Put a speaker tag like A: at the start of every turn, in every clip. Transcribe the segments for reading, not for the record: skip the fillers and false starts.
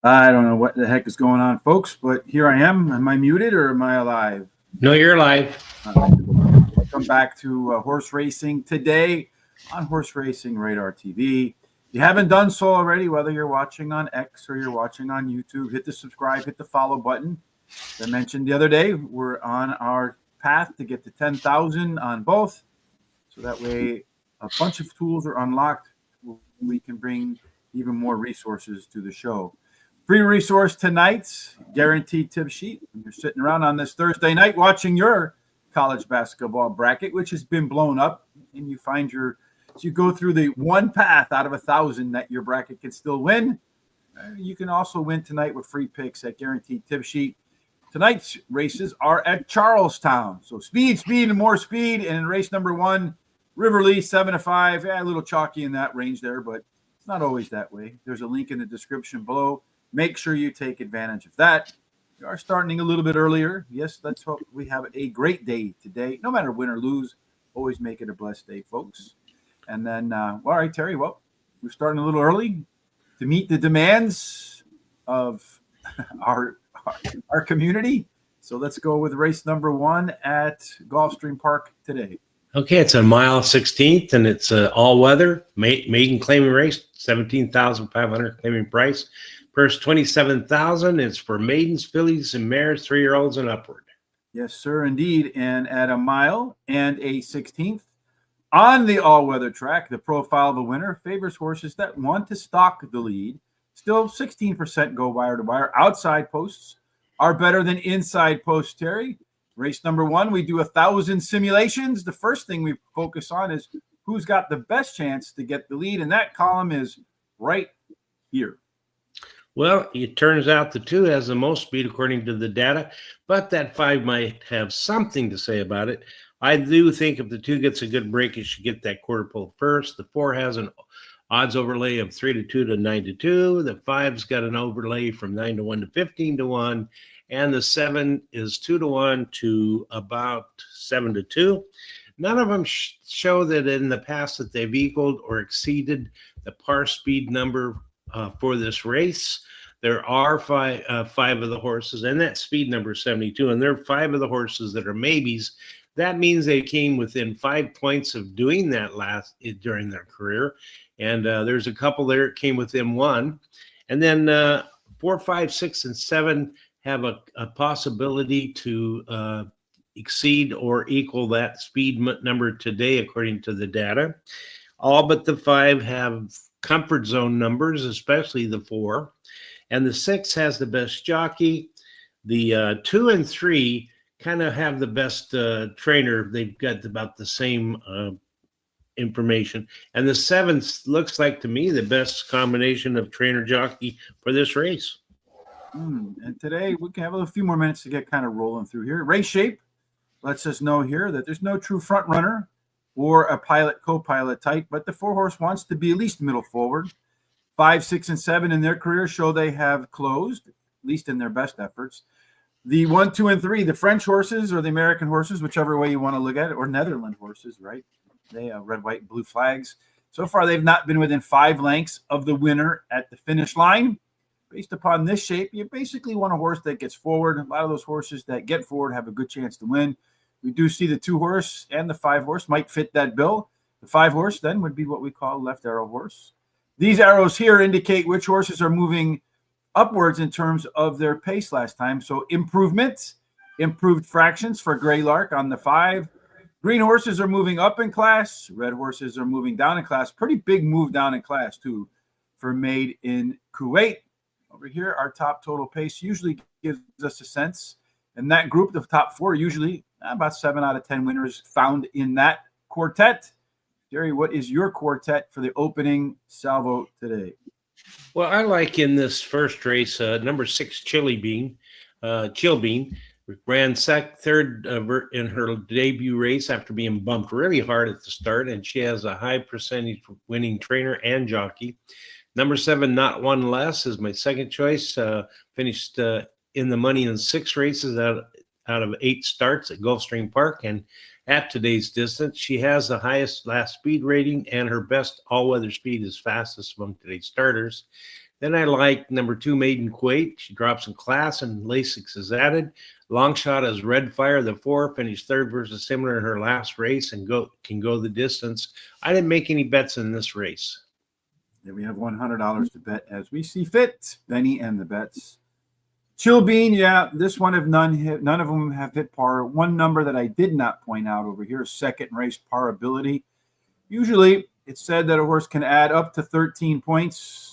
A: I don't know what the heck is going on, folks, but here I am. Am I muted or am I alive?
B: No, you're live.
A: Welcome back to horse racing today on Horse Racing Radar TV. If you haven't done so already, whether you're watching on X or you're watching on YouTube, hit the subscribe, hit the follow button. As I mentioned the other day, we're on our path to get to 10,000 on both. So that way a bunch of tools are unlocked. We can bring even more resources to the show. Free resource tonight, guaranteed tip sheet. When you're sitting around on this Thursday night watching your college basketball bracket, which has been blown up, and you find you go through the one path out of 1,000 that your bracket can still win. You can also win tonight with free picks at guaranteed tip sheet. Tonight's races are at Charlestown. So speed, and more speed. And in race number 1, Riverly 7-5. Yeah, a little chalky in that range there, but it's not always that way. There's a link in the description below. Make sure you take advantage of that. We are starting a little bit earlier. Yes, let's hope we have a great day today. No matter win or lose, always make it a blessed day, folks. And then, all right, Terry, well, we're starting a little early to meet the demands of our community. So let's go with race number 1 at Gulfstream Park today.
B: Okay, it's a mile 16th, and it's all weather maiden claiming race, 17,500 claiming price. Purse 27,000. It's for maidens, fillies, and mares, 3-year-olds and upward.
A: Yes, sir, indeed. And at a mile and a 16th on the all-weather track, the profile of the winner favors horses that want to stalk the lead. Still 16% go wire to wire. Outside posts are better than inside posts, Terry. Race number 1, we do 1,000 simulations. The first thing we focus on is who's got the best chance to get the lead, and that column is right here.
B: Well, it turns out the 2 has the most speed according to the data, but that 5 might have something to say about it. I do think if the 2 gets a good break, it should get that quarter pole first. The 4 has an odds overlay of 3-2 to 9-2. The 5's got an overlay from 9-1 to 15-1. And the 7 is 2-1 to about 7-2. None of them show that in the past that they've equaled or exceeded the par speed number for this race. There are five of the horses, and that speed number is 72, and there are 5 of the horses that are maybes. That means they came within 5 points of doing that during their career, and there's a couple there that came within 1. And then 4, 5, 6, and 7 have a possibility to exceed or equal that speed number today, according to the data. All but the 5 have comfort zone numbers, especially the 4. And the 6 has the best jockey. The 2 and 3 kind of have the best trainer. They've got about the same information. And the 7 looks like, to me, the best combination of trainer jockey for this race.
A: And today we can have a few more minutes to get kind of rolling through here. Race shape lets us know here that there's no true front runner or a pilot co-pilot type, but the 4-horse wants to be at least middle forward. 5, 6, and 7 in their career show they have closed, at least in their best efforts. The 1, 2, and 3, the French horses or the American horses, whichever way you want to look at it, or Netherlands horses, right? They have red, white, and blue flags. So far, they've not been within 5 lengths of the winner at the finish line. Based upon this shape, you basically want a horse that gets forward. A lot of those horses that get forward have a good chance to win. We do see the 2-horse and the 5-horse might fit that bill. The 5-horse then would be what we call left arrow horse. These arrows here indicate which horses are moving upwards in terms of their pace last time. So improved fractions for Greylark on the 5. Green horses are moving up in class. Red horses are moving down in class. Pretty big move down in class, too, for Made in Kuwait. Over here, our top total pace usually gives us a sense. And that group, the top 4, usually about 7 out of 10 winners found in that quartet. Jerry, what is your quartet for the opening salvo today?
B: Well, I like in this first race, number 6, Chill Bean, ran third in her debut race after being bumped really hard at the start, and she has a high percentage winning trainer and jockey. Number 7, Not One Less, is my second choice. Finished in the money in 6 races out of 8 starts at Gulfstream Park, and at today's distance, she has the highest last speed rating, and her best all-weather speed is fastest among today's starters. Then I like number 2, Maiden Kuwait. She drops in class and Lasix is added. Long shot is Red Fire, the 4, finished 3rd versus similar in her last race and can go the distance. I didn't make any bets in this race.
A: Yeah, we have $100 to bet as we see fit. Benny and the bets. Chill Bean, yeah, this one of none of them have hit par. One number that I did not point out over here is second race par ability. Usually it's said that a horse can add up to 13 points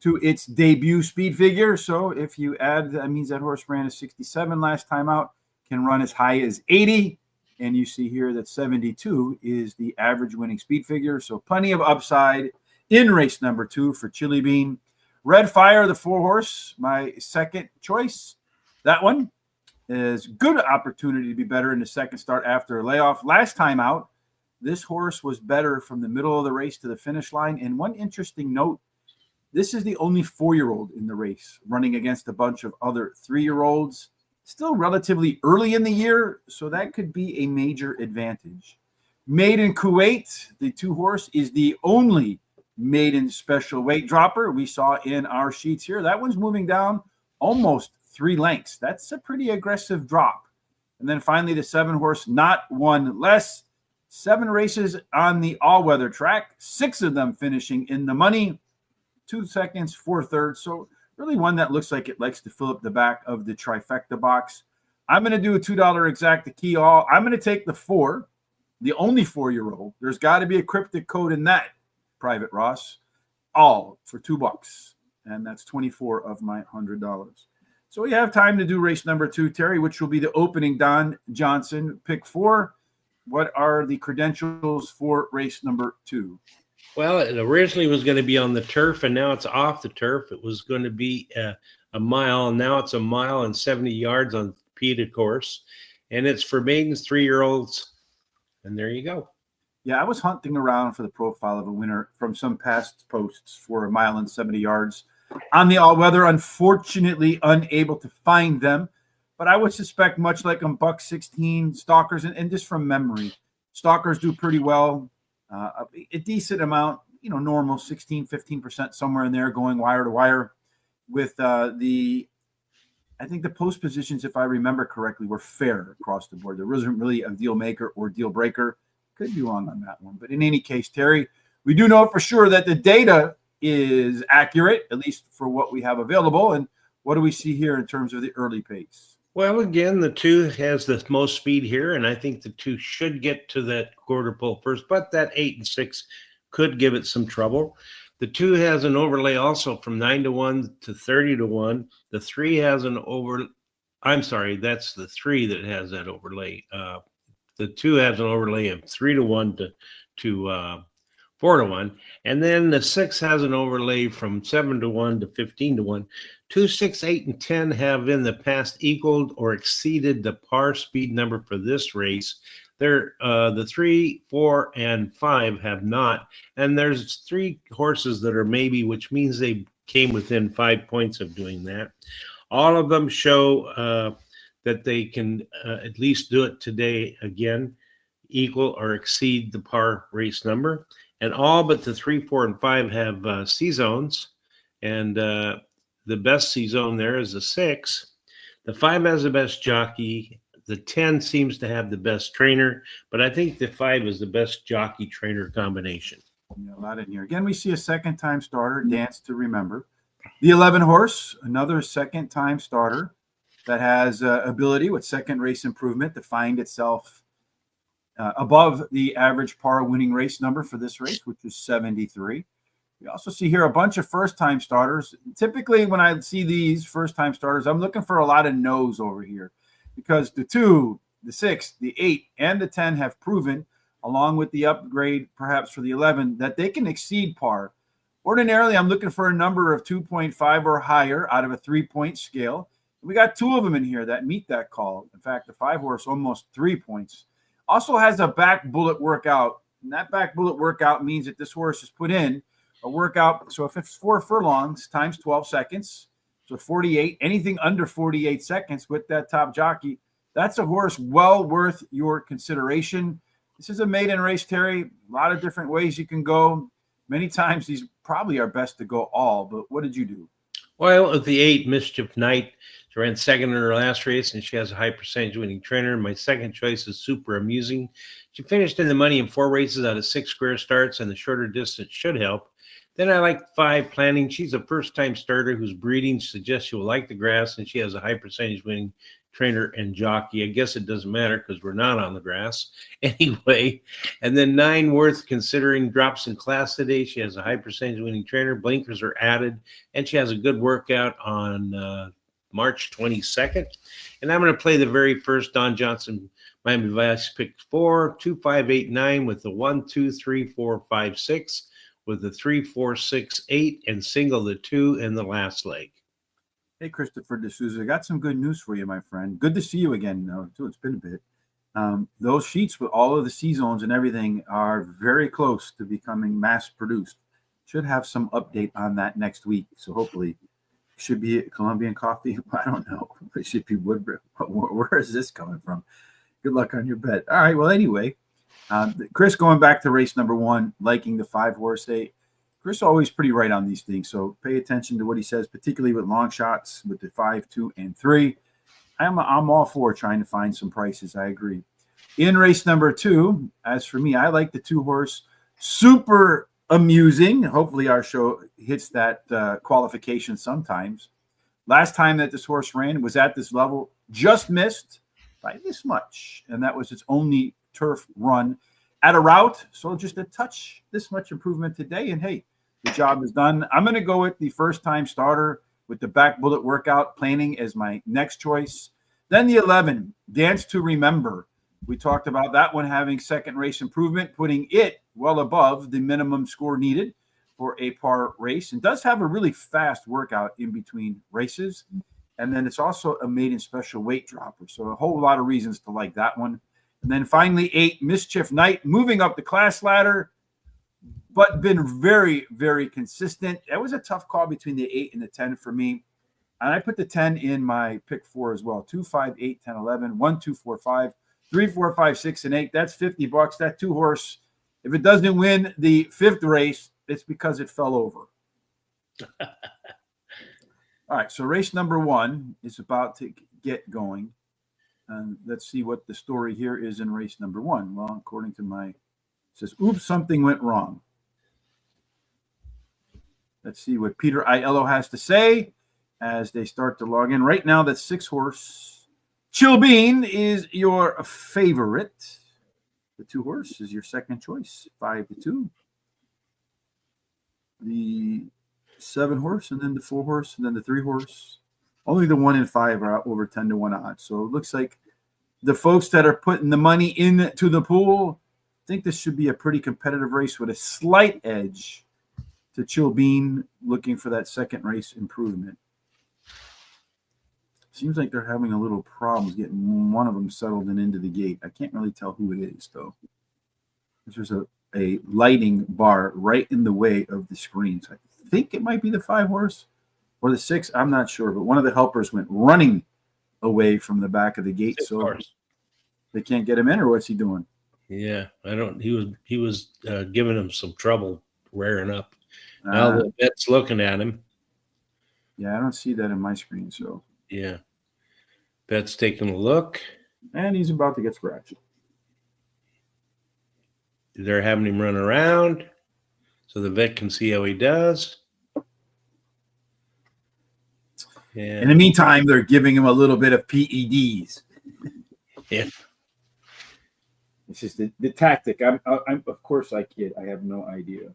A: to its debut speed figure. So if you add, that means that horse ran a 67 last time out, can run as high as 80. And you see here that 72 is the average winning speed figure. So plenty of upside in race number 2 for Chili Bean. Red Fire, the 4 horse, my second choice. That one is good opportunity to be better in the second start after a layoff. Last time out, this horse was better from the middle of the race to the finish line. And one interesting note, this is the only 4-year-old in the race, running against a bunch of other 3-year-olds. Still relatively early in the year, so that could be a major advantage. Maiden Kuwait, the 2 horse, is the only maiden special weight dropper we saw in our sheets here. That one's moving down almost 3 lengths. That's a pretty aggressive drop. And then finally, the 7 horse, Not One Less. 7 races on the all-weather track, 6 of them finishing in the money, 2 seconds, 4 thirds. So really one that looks like it likes to fill up the back of the trifecta box. I'm going to do a $2 exacta key all. I'm going to take the 4, the only 4-year-old. There's got to be a cryptic code in that, Private Ross. All for $2. And that's 24 of my $100. So we have time to do race number 2, Terry, which will be the opening Don Johnson pick 4. What are the credentials for race number 2?
B: Well, it originally was going to be on the turf, and now it's off the turf. It was going to be a mile, and now it's a mile and 70 yards on repeated course. And it's for maidens, 3-year-olds. And there you go.
A: Yeah, I was hunting around for the profile of a winner from some past posts for a mile and 70 yards on the all-weather. Unfortunately, unable to find them. But I would suspect, much like on Buck 16, Stalkers, and just from memory, Stalkers do pretty well. A decent amount, normal 16, 15%, somewhere in there, going wire to wire. With I think the post positions, if I remember correctly, were fair across the board. There wasn't really a deal maker or deal breaker. Could be wrong on that one. But in any case, Terry, we do know for sure that the data is accurate, at least for what we have available. And what do we see here in terms of the early pace?
B: Well, again, the 2 has the most speed here, and I think the 2 should get to that quarter pole first, but that 8 and 6 could give it some trouble. The 2 has an overlay also from 9-1 to 30-1. The 3 has an I'm sorry, that's the 3 that has that overlay. The 2 has an overlay of 3-1 to 4-1, and then the 6 has an overlay from 7-1 to 15-1. 2, 6, 8, and 10 have in the past equaled or exceeded the par speed number for this race. The 3, 4, and 5 have not, and there's 3 horses that are maybe, which means they came within 5 points of doing that. All of them show that they can at least do it today again, equal or exceed the par race number. And all but the 3, 4, and 5 have C-zones. And the best C-zone there is the 6. The 5 has the best jockey. The 10 seems to have the best trainer. But I think the 5 is the best jockey-trainer combination.
A: Yeah, a lot in here. Again, we see a second-time starter, Dance to Remember. The 11 horse, another second-time starter that has ability with second race improvement to find itself above the average par winning race number for this race, which is 73. We also see here a bunch of first-time starters. Typically, when I see these first-time starters, I'm looking for a lot of no's over here because the 2, the 6, the 8, and the 10 have proven, along with the upgrade perhaps for the 11, that they can exceed par. Ordinarily, I'm looking for a number of 2.5 or higher out of a 3-point scale. We got 2 of them in here that meet that call. In fact, the 5 horse almost 3 points. Also has a back bullet workout. And that back bullet workout means that this horse is put in a workout. So if it's 4 furlongs times 12 seconds, so 48, anything under 48 seconds with that top jockey, that's a horse well worth your consideration. This is a maiden race, Terry. A lot of different ways you can go. Many times these probably are best to go all, but what did you do?
B: Well, with the 8 Mischief Knight, she ran second in her last race, and she has a high percentage winning trainer. My second choice is Super Amusing. She finished in the money in 4 races out of 6 square starts, and the shorter distance should help. Then I like 5 Planning. She's a first-time starter whose breeding suggests she will like the grass, and she has a high percentage winning trainer and jockey. I guess it doesn't matter because we're not on the grass anyway. And then 9 Worth Considering drops in class today. She has a high percentage winning trainer. Blinkers are added, and she has a good workout on March 22nd. And I'm going to play the very first Don Johnson Miami Vice pick 4, 2, 5, 8, 9 with the 1, 2, 3, 4, 5, 6 with the 3, 4, 6, 8 and single the 2 in the last leg.
A: Hey, Christopher D'Souza, I got some good news for you, my friend. Good to see you again, too. It's been a bit. Those sheets with all of the C zones and everything are very close to becoming mass produced. Should have some update on that next week. So hopefully should be Colombian coffee. I don't know. It should be Woodbridge. Where is this coming from? Good luck on your bet. All right. Well, anyway, Chris, going back to race number 1, liking the 5 horse 8. Chris always pretty right on these things, so pay attention to what he says, particularly with long shots with the 5, 2, and 3. I'm all for trying to find some prices. I agree. In race number 2, as for me, I like the 2 horse Super Amusing. Hopefully our show hits that qualification sometimes. Last time that this horse ran was at this level, just missed by this much, and that was its only turf run at a route. So just a touch, this much improvement today, and hey, the job is done. I'm going to go with the first-time starter with the back bullet workout Planning as my next choice. Then the 11, Dance to Remember. We talked about that one having second race improvement, putting it well above the minimum score needed for a par race, and does have a really fast workout in between races. And then it's also a maiden special weight dropper. So a whole lot of reasons to like that one. And then finally, 8, Mischief Knight, moving up the class ladder, but been very, very consistent. That was a tough call between the 8 and the 10 for me. And I put the 10 in my pick 4 as well. 2, 5, 8, 10, 11, 1, 2, 4, 5, 3, 4, 5, 6, and 8. That's $50. That 2 horse, if it doesn't win the 5th race, it's because it fell over. All right, so race number 1 is about to get going. And let's see what the story here is in race number 1. Well, according to it says, oops, something went wrong. Let's see what Peter Aiello has to say as they start to log in. Right now, that 6 horse, Chilbean, is your favorite. The 2 horse is your second choice, 5 to 2. The 7 horse, and then the 4 horse, and then the 3 horse. Only the 1 and 5 are over 10 to 1 odds. So it looks like the folks that are putting the money into the pool think this should be a pretty competitive race with a slight edge to Chilbean, looking for that second race improvement. Seems like they're having a little problems getting one of them settled and into the gate. I can't really tell who it is, though. There's a lighting bar right in the way of the screen. So I think it might be the 5 horse or the 6. I'm not sure, but one of the helpers went running away from the back of the gate. So they can't get him in, or what's he doing?
B: Yeah, I don't. He was giving him some trouble rearing up. Now the vet's looking at him.
A: Yeah, I don't see that in my screen. So
B: yeah, vet's taking a look,
A: and he's about to get scratched.
B: They're having him run around so the vet can see how he does. Yeah.
A: In the meantime, they're giving him a little bit of PEDs.
B: Yeah.
A: It's just the tactic. I'm of course I kid. I have no idea.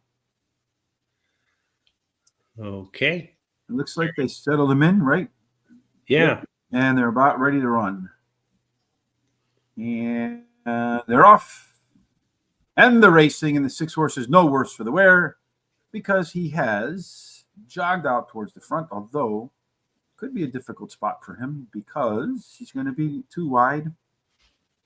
B: Okay.
A: It looks like they settled him in, right?
B: Yeah.
A: And they're about ready to run. And they're off. And the racing, and the 6 horse is no worse for the wear because he has jogged out towards the front, although could be a difficult spot for him because he's going to be too wide.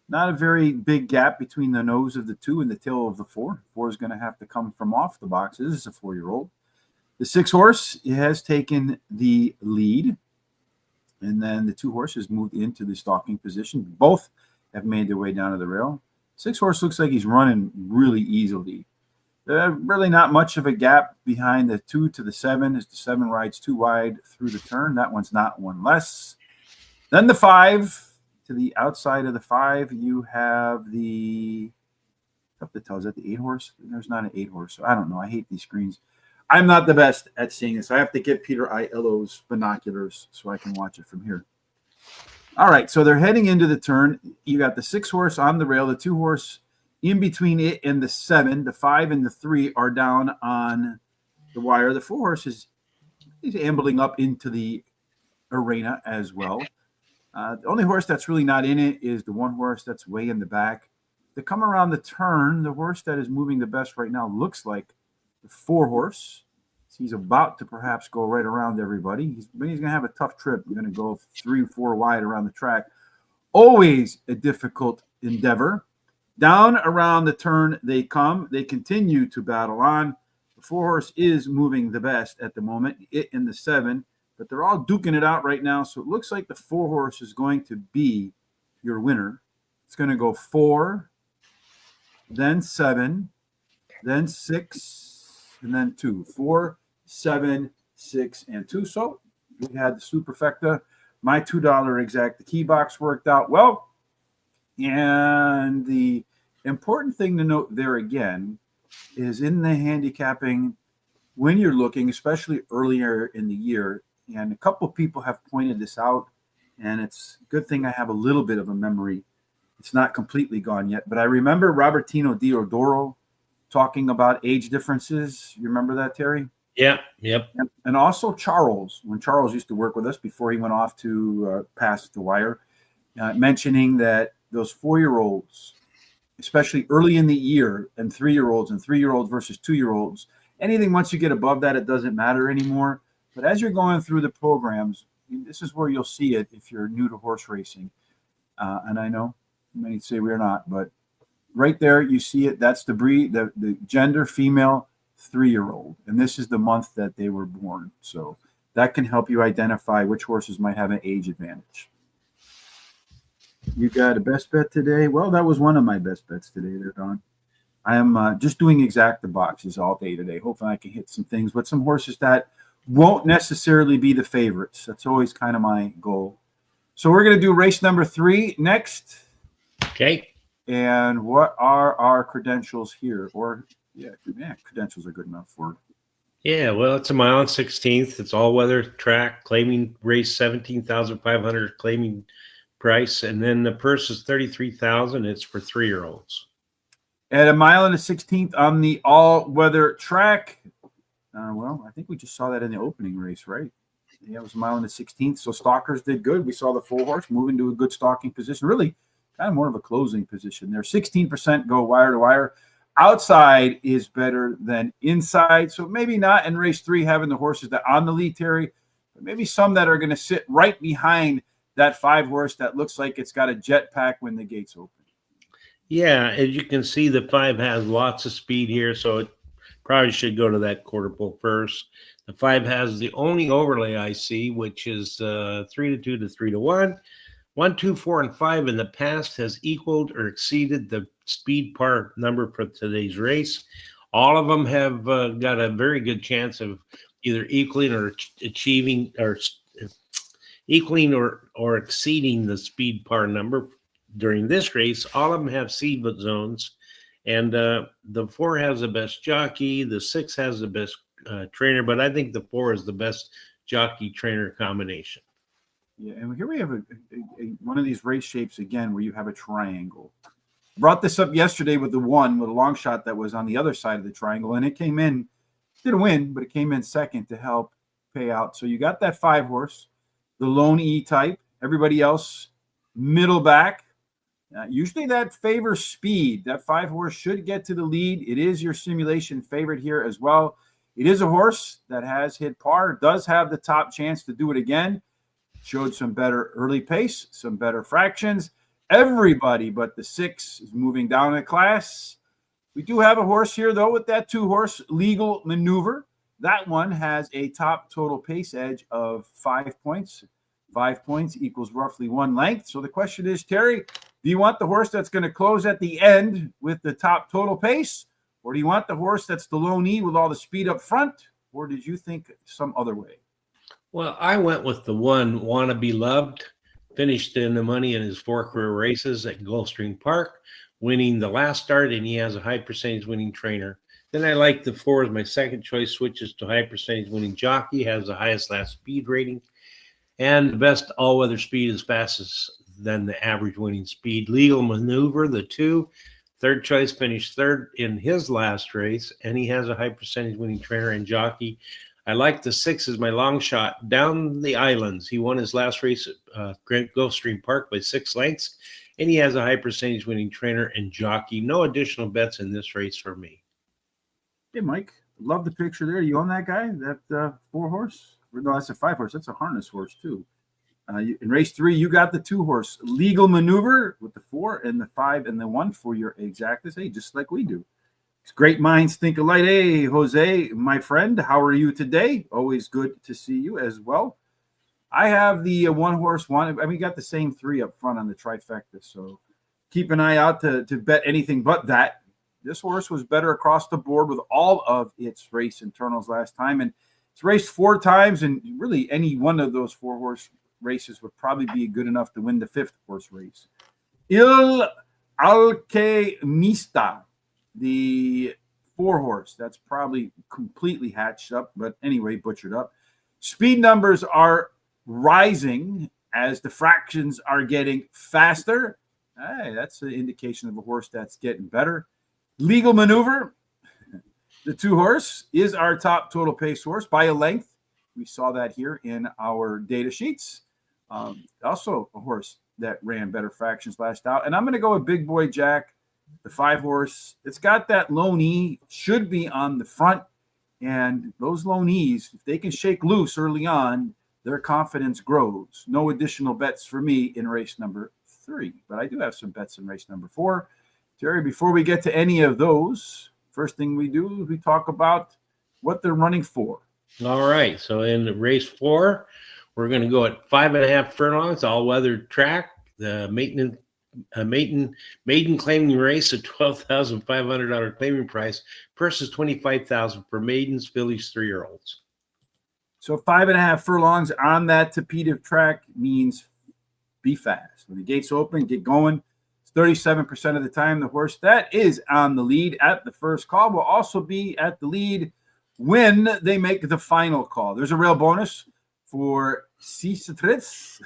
A: Not a very big gap between the nose of the 2 and the tail of the 4. 4 is going to have to come from off the box. This is a 4-year-old. The 6 horse has taken the lead, and then the 2 horses moved into the stalking position. Both have made their way down to the rail. 6 horse looks like he's running really easily. Really not much of a gap behind the 2 to the 7 as the 7 rides too wide through the turn. That one's not one less. Then the 5 to the outside of the 5, you have the up the tell. Is that the 8 horse? There's not an 8 horse. So I don't know. I hate these screens. I'm not the best at seeing this. I have to get Peter Aiello's binoculars so I can watch it from here. All right, so they're heading into the turn. You got the 6 horse on the rail, the 2 horse in between it and the 7. The 5 and the 3 are down on the wire. The 4 horse is ambling up into the arena as well. The only horse that's really not in it is the 1 horse that's way in the back. To come around the turn, the horse that is moving the best right now looks like the 4 horse. He's about to perhaps go right around everybody. He's going to have a tough trip. He's going to go 3 or 4 wide around the track. Always a difficult endeavor. Down around the turn they come. They continue to battle on. The 4 horse is moving the best at the moment, it and the 7, but they're all duking it out right now. So it looks like the 4 horse is going to be your winner. It's going to go 4, then 7, then 6, and then 2. 4, 7, 6, and 2. So we had the superfecta. My $2 exacta key box worked out well. And the important thing to note there again is in the handicapping, when you're looking, especially earlier in the year, and a couple of people have pointed this out, and it's a good thing I have a little bit of a memory. It's not completely gone yet, but I remember Robertino Diodoro talking about age differences. You remember that, Terry?
B: Yeah, yep.
A: And also Charles, when Charles used to work with us before he went off to pass the wire, mentioning that those 4-year-olds, especially early in the year, and 3-year-olds and 3-year-olds versus 2-year-olds, anything once you get above that, it doesn't matter anymore. But as you're going through the programs, this is where you'll see it if you're new to horse racing. And I know many say we're not, but right there you see it. That's the breed, the gender, female 3-year-old, and this is the month that they were born. So that can help you identify which horses might have an age advantage. You got a best bet today? Well, that was one of my best bets today there, Don. I am just doing exacta boxes all day today. Hopefully I can hit some things with some horses that won't necessarily be the favorites. That's always kind of my goal. So we're going to do race number 3 next.
B: Okay.
A: And what are our credentials here? Or, yeah, credentials are good enough for it.
B: Yeah, well, it's a mile and 16th. It's all-weather track, claiming race 17,500 claiming price, and then the purse is 33,000. It's for 3-year-olds.
A: At a mile and a 16th on the all-weather track. Well, I think we just saw that in the opening race, right? Yeah, it was a mile and a 16th. So stalkers did good. We saw the 4 horse move into a good stalking position. Really, kind of more of a closing position there. 16% go wire to wire. Outside is better than inside. So maybe not in race 3 having the horses that on the lead, Terry, but maybe some that are going to sit right behind that 5 horse that looks like it's got a jetpack when the gates open.
B: Yeah, as you can see, the 5 has lots of speed here, so it probably should go to that quarter pole first. The 5 has the only overlay I see, which is 3 to 2 to 3 to 1. 1, 2, 4, and 5 in the past has equaled or exceeded the speed par number for today's race. All of them have got a very good chance of either equaling or achieving or equaling or exceeding the speed par number during this race. All of them have seed zones, and the 4 has the best jockey. The 6 has the best trainer, but I think the 4 is the best jockey trainer combination.
A: Yeah, and here we have one of these race shapes again where you have a triangle. Brought this up yesterday with the 1 with a long shot that was on the other side of the triangle, and it came in, didn't win, but it came in second to help pay out. So you got that 5 horse, the lone E type. Everybody else middle back. Usually that favors speed. That 5 horse should get to the lead. It is your simulation favorite here as well. It is a horse that has hit par, does have the top chance to do it again. Showed some better early pace, some better fractions. Everybody but the 6 is moving down in class. We do have a horse here, though, with that 2 horse legal maneuver. That one has a top total pace edge of 5 points. 5 points equals roughly 1 length. So the question is, Terry, do you want the horse that's going to close at the end with the top total pace, Or do you want the horse that's the low knee with all the speed up front? Or did you think some other way?
B: Well, I went with the one Wanna Be Loved, finished in the money in his 4 career races at Gulfstream Park, winning the last start, and he has a high percentage winning trainer. Then I like the 4 as my second choice, switches to high percentage winning jockey, has the highest last speed rating, and the best all-weather speed is fastest than the average winning speed. Legal Maneuver, the 2, third choice, finished third in his last race, and he has a high percentage winning trainer and jockey. I like the 6 as my long shot, Down the Islands. He won his last race at Gulfstream Park by 6 lengths, and he has a high percentage winning trainer and jockey. No additional bets in this race for me.
A: Hey, Mike, love the picture there. You own that guy, that 4 horse? No, that's a 5 horse. That's a harness horse, too. In race 3, you got the 2 horse Legal Maneuver with the 4 and the 5 and the 1 for your exactas. Hey, just like we do. Great minds think alike. Hey, Jose, my friend, how are you today? Always good to see you as well. I have the 1 horse one. I mean, we got the same 3 up front on the trifecta, so keep an eye out to bet anything but that. This horse was better across the board with all of its race internals last time, and it's raced 4 times, and really any one of those 4 horse races would probably be good enough to win the 5th horse race. Il Alchemista, the 4 horse, that's probably completely hatched up, but anyway, butchered up. Speed numbers are rising as the fractions are getting faster. Hey, that's an indication of a horse that's getting better. Legal Maneuver, the 2 horse, is our top total pace horse by a length. We saw that here in our data sheets. Also a horse that ran better fractions last out. And I'm going to go with Big Boy Jack, the 5 horse. It's got that low knee, should be on the front. And those low knees, if they can shake loose early on, their confidence grows. No additional bets for me in race number 3. But I do have some bets in race number 4. Terry, before we get to any of those, first thing we do is we talk about what they're running for.
B: All right. So in race 4, we're going to go at 5.5 furlongs, all-weather track. The maiden claiming race at $12,500 claiming price. Purse is $25,000 for maidens, fillies, 3-year-olds.
A: So 5.5 furlongs on that Tapeta track means be fast. When the gates open, get going. 37% of the time, the horse that is on the lead at the first call will also be at the lead when they make the final call. There's a real bonus for Cicatriz.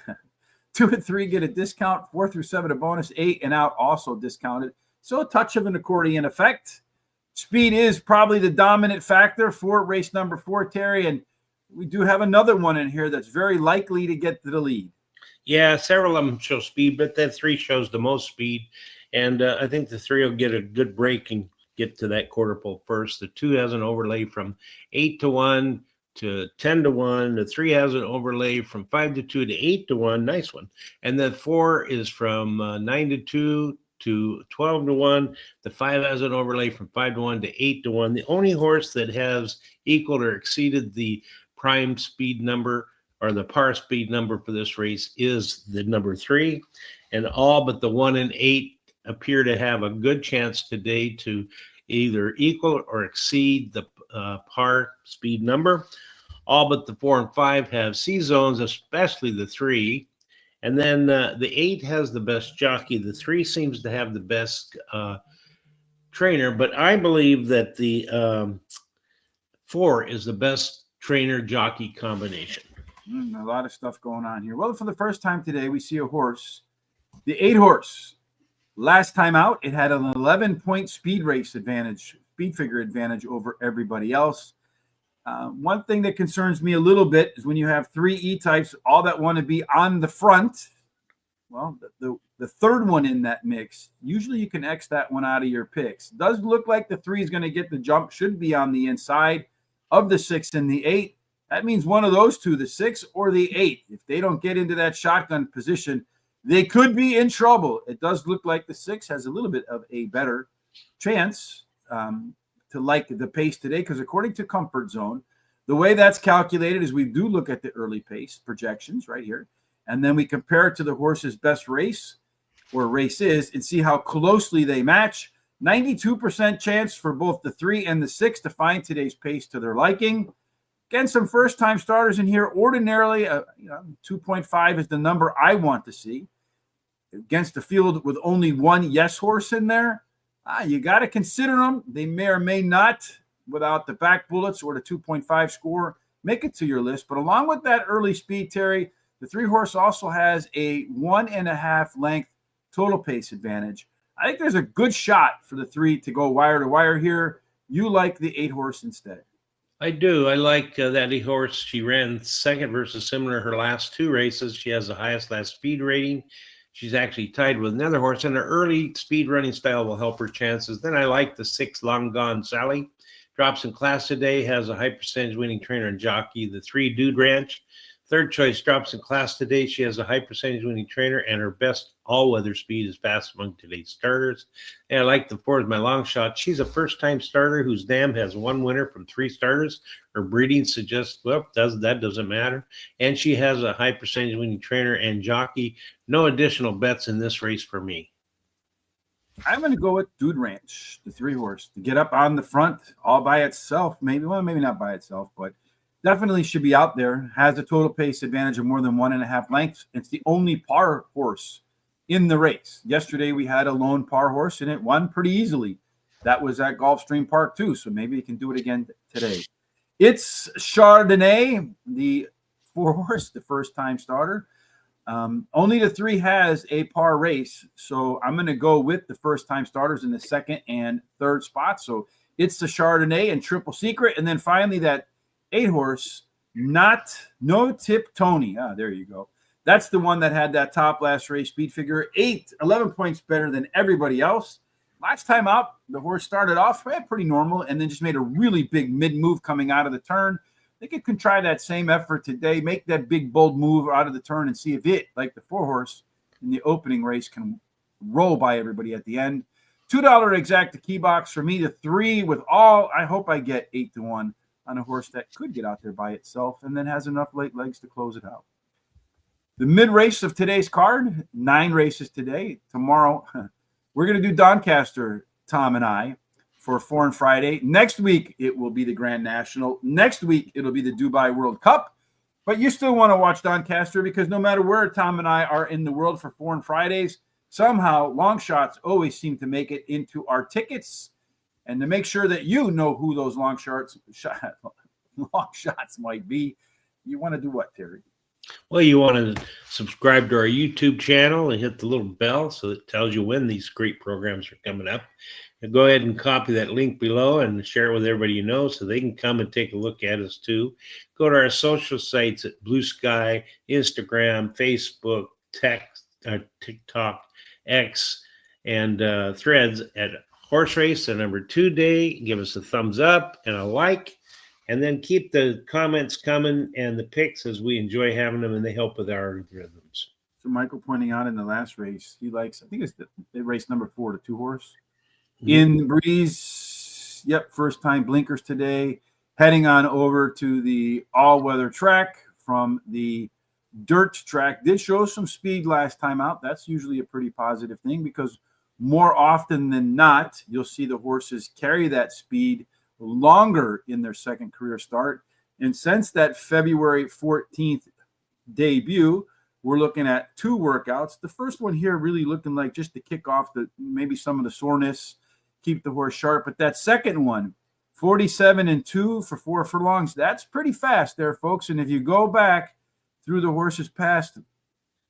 A: 2 and 3 get a discount. 4 through 7 a bonus. 8 and out also discounted. So a touch of an accordion effect. Speed is probably the dominant factor for race number 4, Terry. And we do have another one in here that's very likely to get to the lead.
B: Yeah, several of them show speed, but that 3 shows the most speed. And I think the 3 will get a good break and get to that quarter pole first. The 2 has an overlay from 8-1 to 10-1. The 3 has an overlay from 5-2 to 8-1. Nice one. And the 4 is from 9-2 to 12-1. The 5 has an overlay from 5-1 to 8-1. The only horse that has equaled or exceeded the prime speed number or the par speed number for this race is the number 3. And all but the 1 and 8 appear to have a good chance today to either equal or exceed the par speed number. All but the 4 and 5 have C zones, especially the 3. And then the 8 has the best jockey. The 3 seems to have the best trainer, but I believe that the 4 is the best trainer jockey combination.
A: A lot of stuff going on here. Well, for the first time today, we see a horse, the 8 horse. Last time out, it had an 11-point speed race advantage, speed figure advantage over everybody else. One thing that concerns me a little bit is when you have 3 E-types, all that want to be on the front. Well, the third one in that mix, usually you can X that one out of your picks. Does look like the 3 is going to get the jump, should be on the inside of the 6 and the 8. That means one of those 2, the 6 or the 8, if they don't get into that shotgun position, they could be in trouble. It does look like the 6 has a little bit of a better chance to like the pace today, because according to Comfort Zone, the way that's calculated is we do look at the early pace projections right here, and then we compare it to the horse's best race or races and see how closely they match. 92% chance for both the 3 and the 6 to find today's pace to their liking. Again, some first-time starters in here. Ordinarily, 2.5 is the number I want to see. Against the field with only one yes horse in there, you got to consider them. They may or may not, without the back bullets or the 2.5 score, make it to your list. But along with that early speed, Terry, the 3 horse also has a 1.5 length total pace advantage. I think there's a good shot for the 3 to go wire to wire here. You like the 8 horse instead.
B: I do. I like that 8 horse. She ran second versus similar her last 2 races. She has the highest last speed rating. She's actually tied with another horse, and her early speed running style will help her chances. Then I like the 6 Long Gone Sally. Drops in class today, has a high percentage winning trainer and jockey. The 3 Dude Ranch. Third choice drops in class today. She has a high percentage winning trainer, and her best all-weather speed is fast among today's starters. And I like the 4 as my long shot. She's a first-time starter whose dam has 1 winner from 3 starters. Her breeding suggests, that doesn't matter. And she has a high percentage winning trainer and jockey. No additional bets in this race for me.
A: I'm going to go with Dude Ranch, the 3 horse, to get up on the front all by itself. Maybe not by itself, but definitely should be out there. Has a total pace advantage of more than 1.5 lengths. It's the only par horse in the race. Yesterday we had a lone par horse and it won pretty easily. That was at Gulfstream Park too, so maybe you can do it again today. It's Chardonnay, the 4 horse, the first time starter. Only the 3 has a par race, so I'm going to go with the first time starters in the 2nd and 3rd spot. So it's the Chardonnay and Triple Secret, and then finally that 8 horse, No Tip Tony. There you go. That's the one that had that top last race speed figure. 11 points better than everybody else. Last time out, the horse started off pretty normal and then just made a really big mid-move coming out of the turn. I think it can try that same effort today, make that big, bold move out of the turn and see if it, like the 4 horse in the opening race, can roll by everybody at the end. $2 exacta key box for me. The 3 with all, I hope I get 8-1 on a horse that could get out there by itself and then has enough late legs to close it out. The mid-race of today's card, 9 races today. Tomorrow, we're going to do Doncaster, Tom and I, for Foreign Friday. Next week, it will be the Grand National. Next week, it'll be the Dubai World Cup. But you still want to watch Doncaster because no matter where Tom and I are in the world for Foreign Fridays, somehow long shots always seem to make it into our tickets. And to make sure that you know who those long shots might be, you want to do what, Terry?
B: Well, you want to subscribe to our YouTube channel and hit the little bell so it tells you when these great programs are coming up. And go ahead and copy that link below and share it with everybody you know so they can come and take a look at us too. Go to our social sites at Blue Sky, Instagram, Facebook, TikTok, X, and Threads at Horse Race, the number 2 day. Give us a thumbs up and a like. And then keep the comments coming and the picks as we enjoy having them, and they help with our algorithms.
A: So Michael pointing out in the last race, he likes, I think it's the race number 4, the 2 horse. Mm-hmm. In the breeze, first time blinkers today. Heading on over to the all-weather track from the dirt track. Did show some speed last time out. That's usually a pretty positive thing because more often than not, you'll see the horses carry that speed longer in their second career start. And since that February 14th debut, we're looking at 2 workouts. The first one here really looking like just to kick off maybe some of the soreness, keep the horse sharp. But that second one, 47-2 for 4 furlongs, that's pretty fast there, folks. And if you go back through the horse's past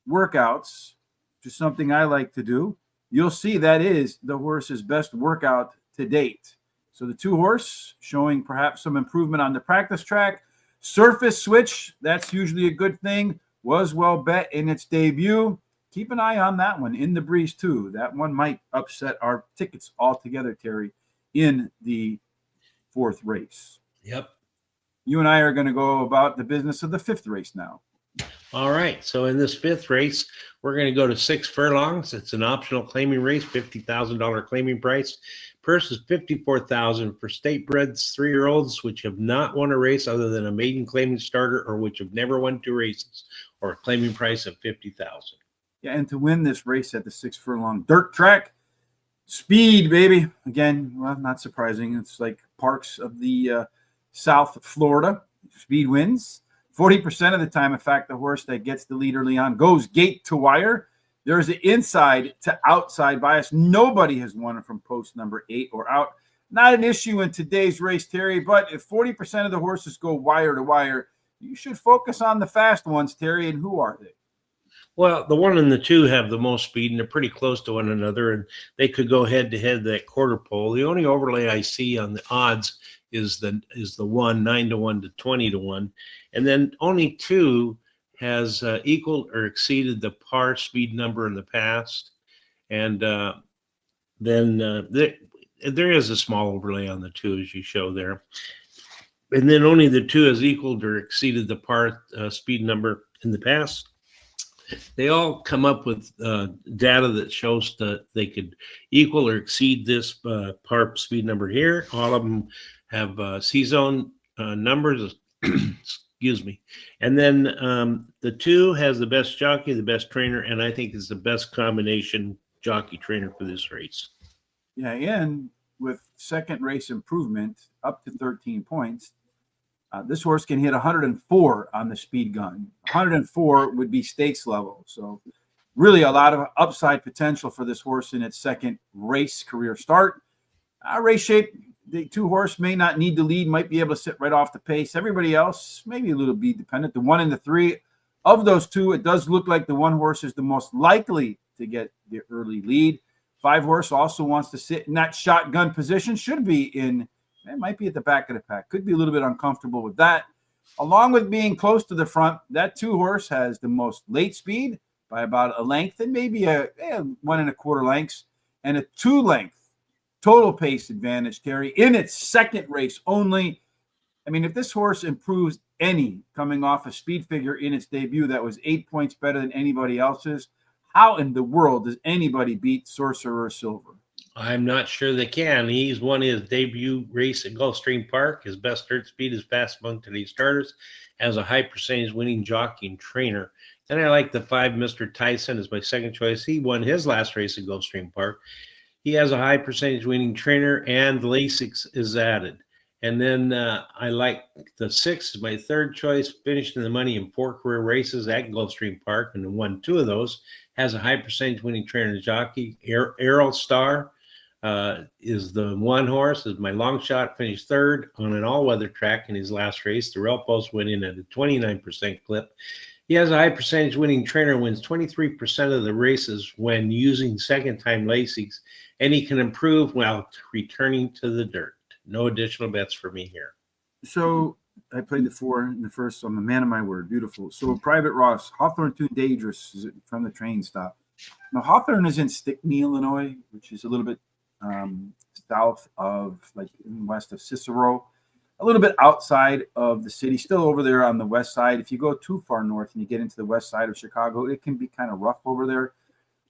A: workouts, which is something I like to do, you'll see that is the horse's best workout to date. So the 2 horse showing perhaps some improvement on the practice track. Surface switch, that's usually a good thing. Was well bet in its debut. Keep an eye on that one in the breeze too. That one might upset our tickets altogether, Terry, in the 4th race.
B: Yep.
A: You and I are going to go about the business of the 5th race now.
B: All right. So in this 5th race, we're going to go to 6 furlongs. It's an optional claiming race, $50,000 claiming price. Purse is $54,000 for state-breds, 3-year-olds, which have not won a race other than a maiden claiming starter or which have never won 2 races, or a claiming price of $50,000.
A: Yeah, and to win this race at the 6 furlong dirt track, Speed, baby. Again, well, not surprising. It's like parks of the South Florida. Speed wins 40% of the time. In fact, the horse that gets the lead early on goes gate to wire. There's an inside to outside bias. Nobody has won from post number 8 or out. Not an issue in today's race, Terry, but if 40% of the horses go wire to wire, you should focus on the fast ones, Terry, and who are they?
B: Well, the 1 and the 2 have the most speed, and they're pretty close to one another, and they could go head to head that quarter pole. The only overlay I see on the odds is the 1, 9-1 to 20-1, and then only 2 has equaled or exceeded the par speed number in the past, and then there is a small overlay on the 2 as you show there, and then only the 2 has equaled or exceeded the par speed number in the past. They all come up with data that shows that they could equal or exceed this par speed number here. All of them have C-zone numbers, excuse me. And then the 2 has the best jockey, the best trainer, and I think is the best combination jockey trainer for this race.
A: Yeah, and with second race improvement up to 13 points, this horse can hit 104 on the speed gun. 104 would be stakes level. So really a lot of upside potential for this horse in its second race career start. Race shape, the 2 horse may not need the lead, might be able to sit right off the pace. Everybody else, maybe a little beat dependent. The 1 and the 3 of those 2, it does look like the 1 horse is the most likely to get the early lead. 5 horse also wants to sit in that shotgun position, should be in. It might be at the back of the pack. Could be a little bit uncomfortable with that. Along with being close to the front, that 2 horse has the most late speed by about a length and maybe a 1 1/4 lengths and a 2 length total pace advantage, Terry, in its second race only. I mean, if this horse improves any coming off a speed figure in its debut that was 8 points better than anybody else's, how in the world does anybody beat Sorcerer Silver?
B: I'm not sure they can. He's won his debut race at Gulfstream Park. His best dirt speed is fast among today's starters, has a high percentage winning jockey and trainer. Then I like the 5, Mr. Tyson, as my second choice. He won his last race at Gulfstream Park. He has a high percentage winning trainer, and Lasix is added. And then I like the 6 as my third choice, finished in the money in 4 career races at Gulfstream Park and won 2 of those. Has a high percentage winning trainer and jockey. Errol Star is the 1 horse, is my long shot, finished 3rd on an all-weather track in his last race. The rail post went in at a 29% clip. He has a high percentage winning trainer, wins 23% of the races when using second-time Lasix, and he can improve while returning to the dirt. No additional bets for me here.
A: So I played the 4 in the first, so I'm a man of my word. Beautiful. So Private Ross, Hawthorne Too Dangerous is from the train stop. Now, Hawthorne is in Stickney, Illinois, which is a little bit south of, like, west of Cicero, a little bit outside of the city, still over there on the west side. If you go too far north and you get into the west side of Chicago, it can be kind of rough over there.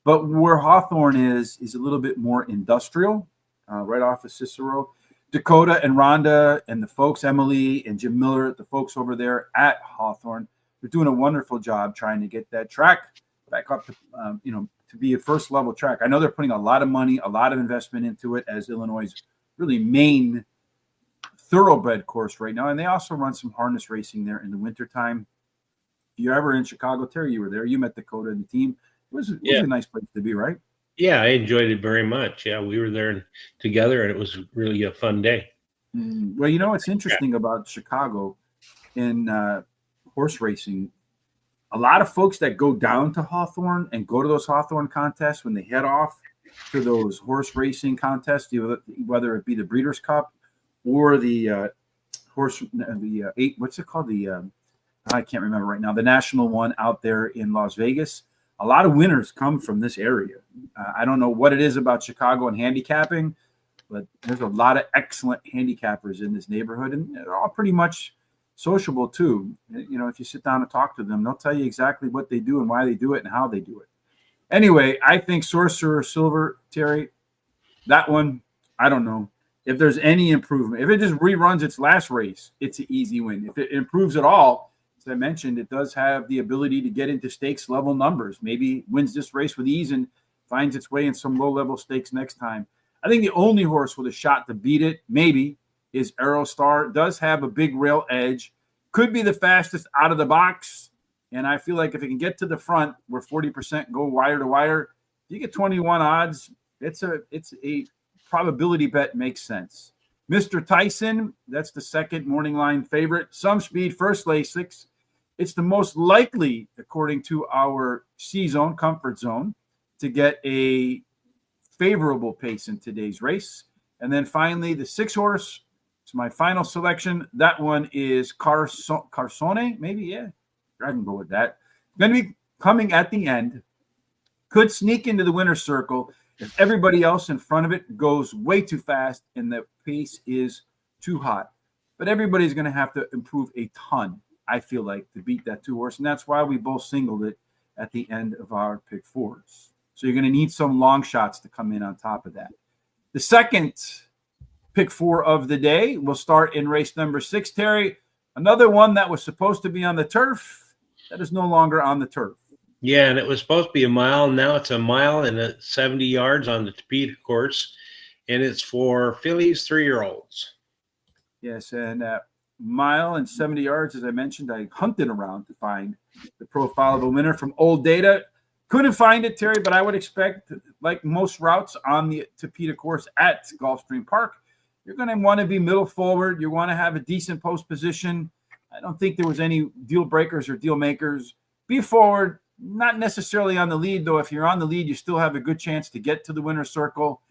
A: But where Hawthorne is a little bit more industrial, right off of Cicero. Dakota and Rhonda and the folks, Emily and Jim Miller, the folks over there at Hawthorne, they're doing a wonderful job trying to get that track back up to, to be a first level track. I know they're putting a lot of money, a lot of investment into it as Illinois' really main thoroughbred course right now. And they also run some harness racing there in the wintertime. If you're ever in Chicago, Terry, you were there. You met Dakota and the team. It was a nice place to be, right?
B: Yeah, I enjoyed it very much. Yeah, we were there together, and it was really a fun day.
A: Well, what's interesting about Chicago in horse racing, a lot of folks that go down to Hawthorne and go to those Hawthorne contests, when they head off to those horse racing contests, whether it be the Breeders' Cup or the what's it called? I can't remember right now, the national one out there in Las Vegas. A lot of winners come from this area. I don't know what it is about Chicago and handicapping, but there's a lot of excellent handicappers in this neighborhood, and they're all pretty much sociable too. If you sit down and talk to them, they'll tell you exactly what they do and why they do it and how they do it. Anyway, I think Sorcerer Silver, Terry, that one, I don't know. If there's any improvement, if it just reruns its last race, it's an easy win. If it improves at all, as I mentioned, it does have the ability to get into stakes level numbers. Maybe wins this race with ease and finds its way in some low-level stakes next time. I think the only horse with a shot to beat it, maybe, is Aerostar. Does have a big rail edge. Could be the fastest out of the box. And I feel like if it can get to the front where 40% go wire to wire, you get 21 odds. It's a probability bet, makes sense. Mr. Tyson, that's the second morning line favorite. Some speed, first Lasix. It's the most likely, according to our C-zone, comfort zone, to get a favorable pace in today's race. And then finally, the 6 horse. It's my final selection. That one is Carsone, maybe, yeah. I can go with that. Going to be coming at the end. Could sneak into the winner's circle if everybody else in front of it goes way too fast and the pace is too hot. But everybody's going to have to improve a ton, I feel like, to beat that 2 horse. And that's why we both singled it at the end of our pick 4s. So you're going to need some long shots to come in on top of that. The second pick 4 of the day will start in race number 6, Terry. Another one that was supposed to be on the turf that is no longer on the turf.
B: Yeah, and it was supposed to be a mile. Now it's a mile and 70 yards on the Topeka course, and it's for fillies 3-year-olds.
A: Yes, and mile and 70 yards, as I mentioned, I hunted around to find the profile of a winner from old data. Couldn't find it, Terry, but I would expect, like most routes on the Topeka course at Gulfstream Park, you're going to want to be middle forward. You want to have a decent post position. I don't think there was any deal breakers or deal makers. Be forward. Not necessarily on the lead, though. If you're on the lead, you still have a good chance to get to the winner's circle.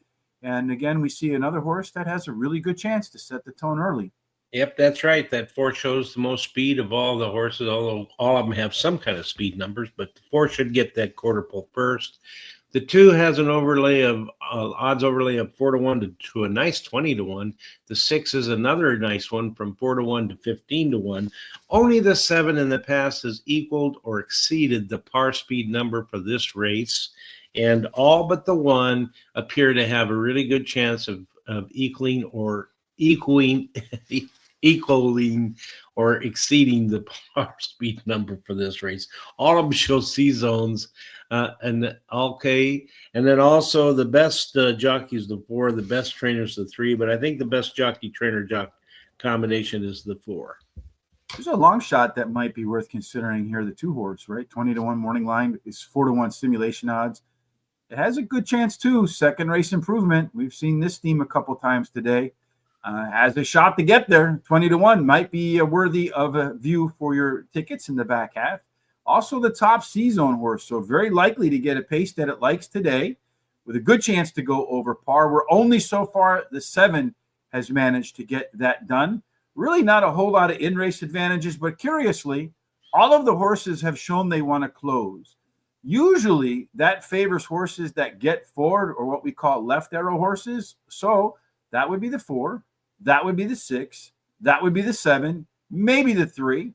A: And again, we see another horse that has a really good chance to set the tone early.
B: Yep, that's right. That 4 shows the most speed of all the horses, although all of them have some kind of speed numbers, but the 4 should get that quarter pole first. The 2 has an overlay of odds overlay of 4-1 to a nice 20-1. The 6 is another nice one from 4-1 to 15-1. Only the 7 in the past has equaled or exceeded the par speed number for this race, and all but the 1 appear to have a really good chance of equaling or exceeding the par speed number for this race. All of them show C zones. And then also the best jockeys the 4, the best trainers the 3, but I think the best jockey trainer combination is the 4.
A: There's a long shot that might be worth considering here. The 2 horse, right? 20-1 morning line is 4-1 simulation odds. It has a good chance too. Second race improvement. We've seen this theme a couple times today. Has a shot to get there. 20-1 might be worthy of a view for your tickets in the back half. Also the top C-zone horse, so very likely to get a pace that it likes today with a good chance to go over par. We're only so far the 7 has managed to get that done. Really not a whole lot of in-race advantages, but curiously, all of the horses have shown they want to close. Usually that favors horses that get forward, or what we call left arrow horses. So that would be the 4, that would be the 6, that would be the 7, maybe the 3.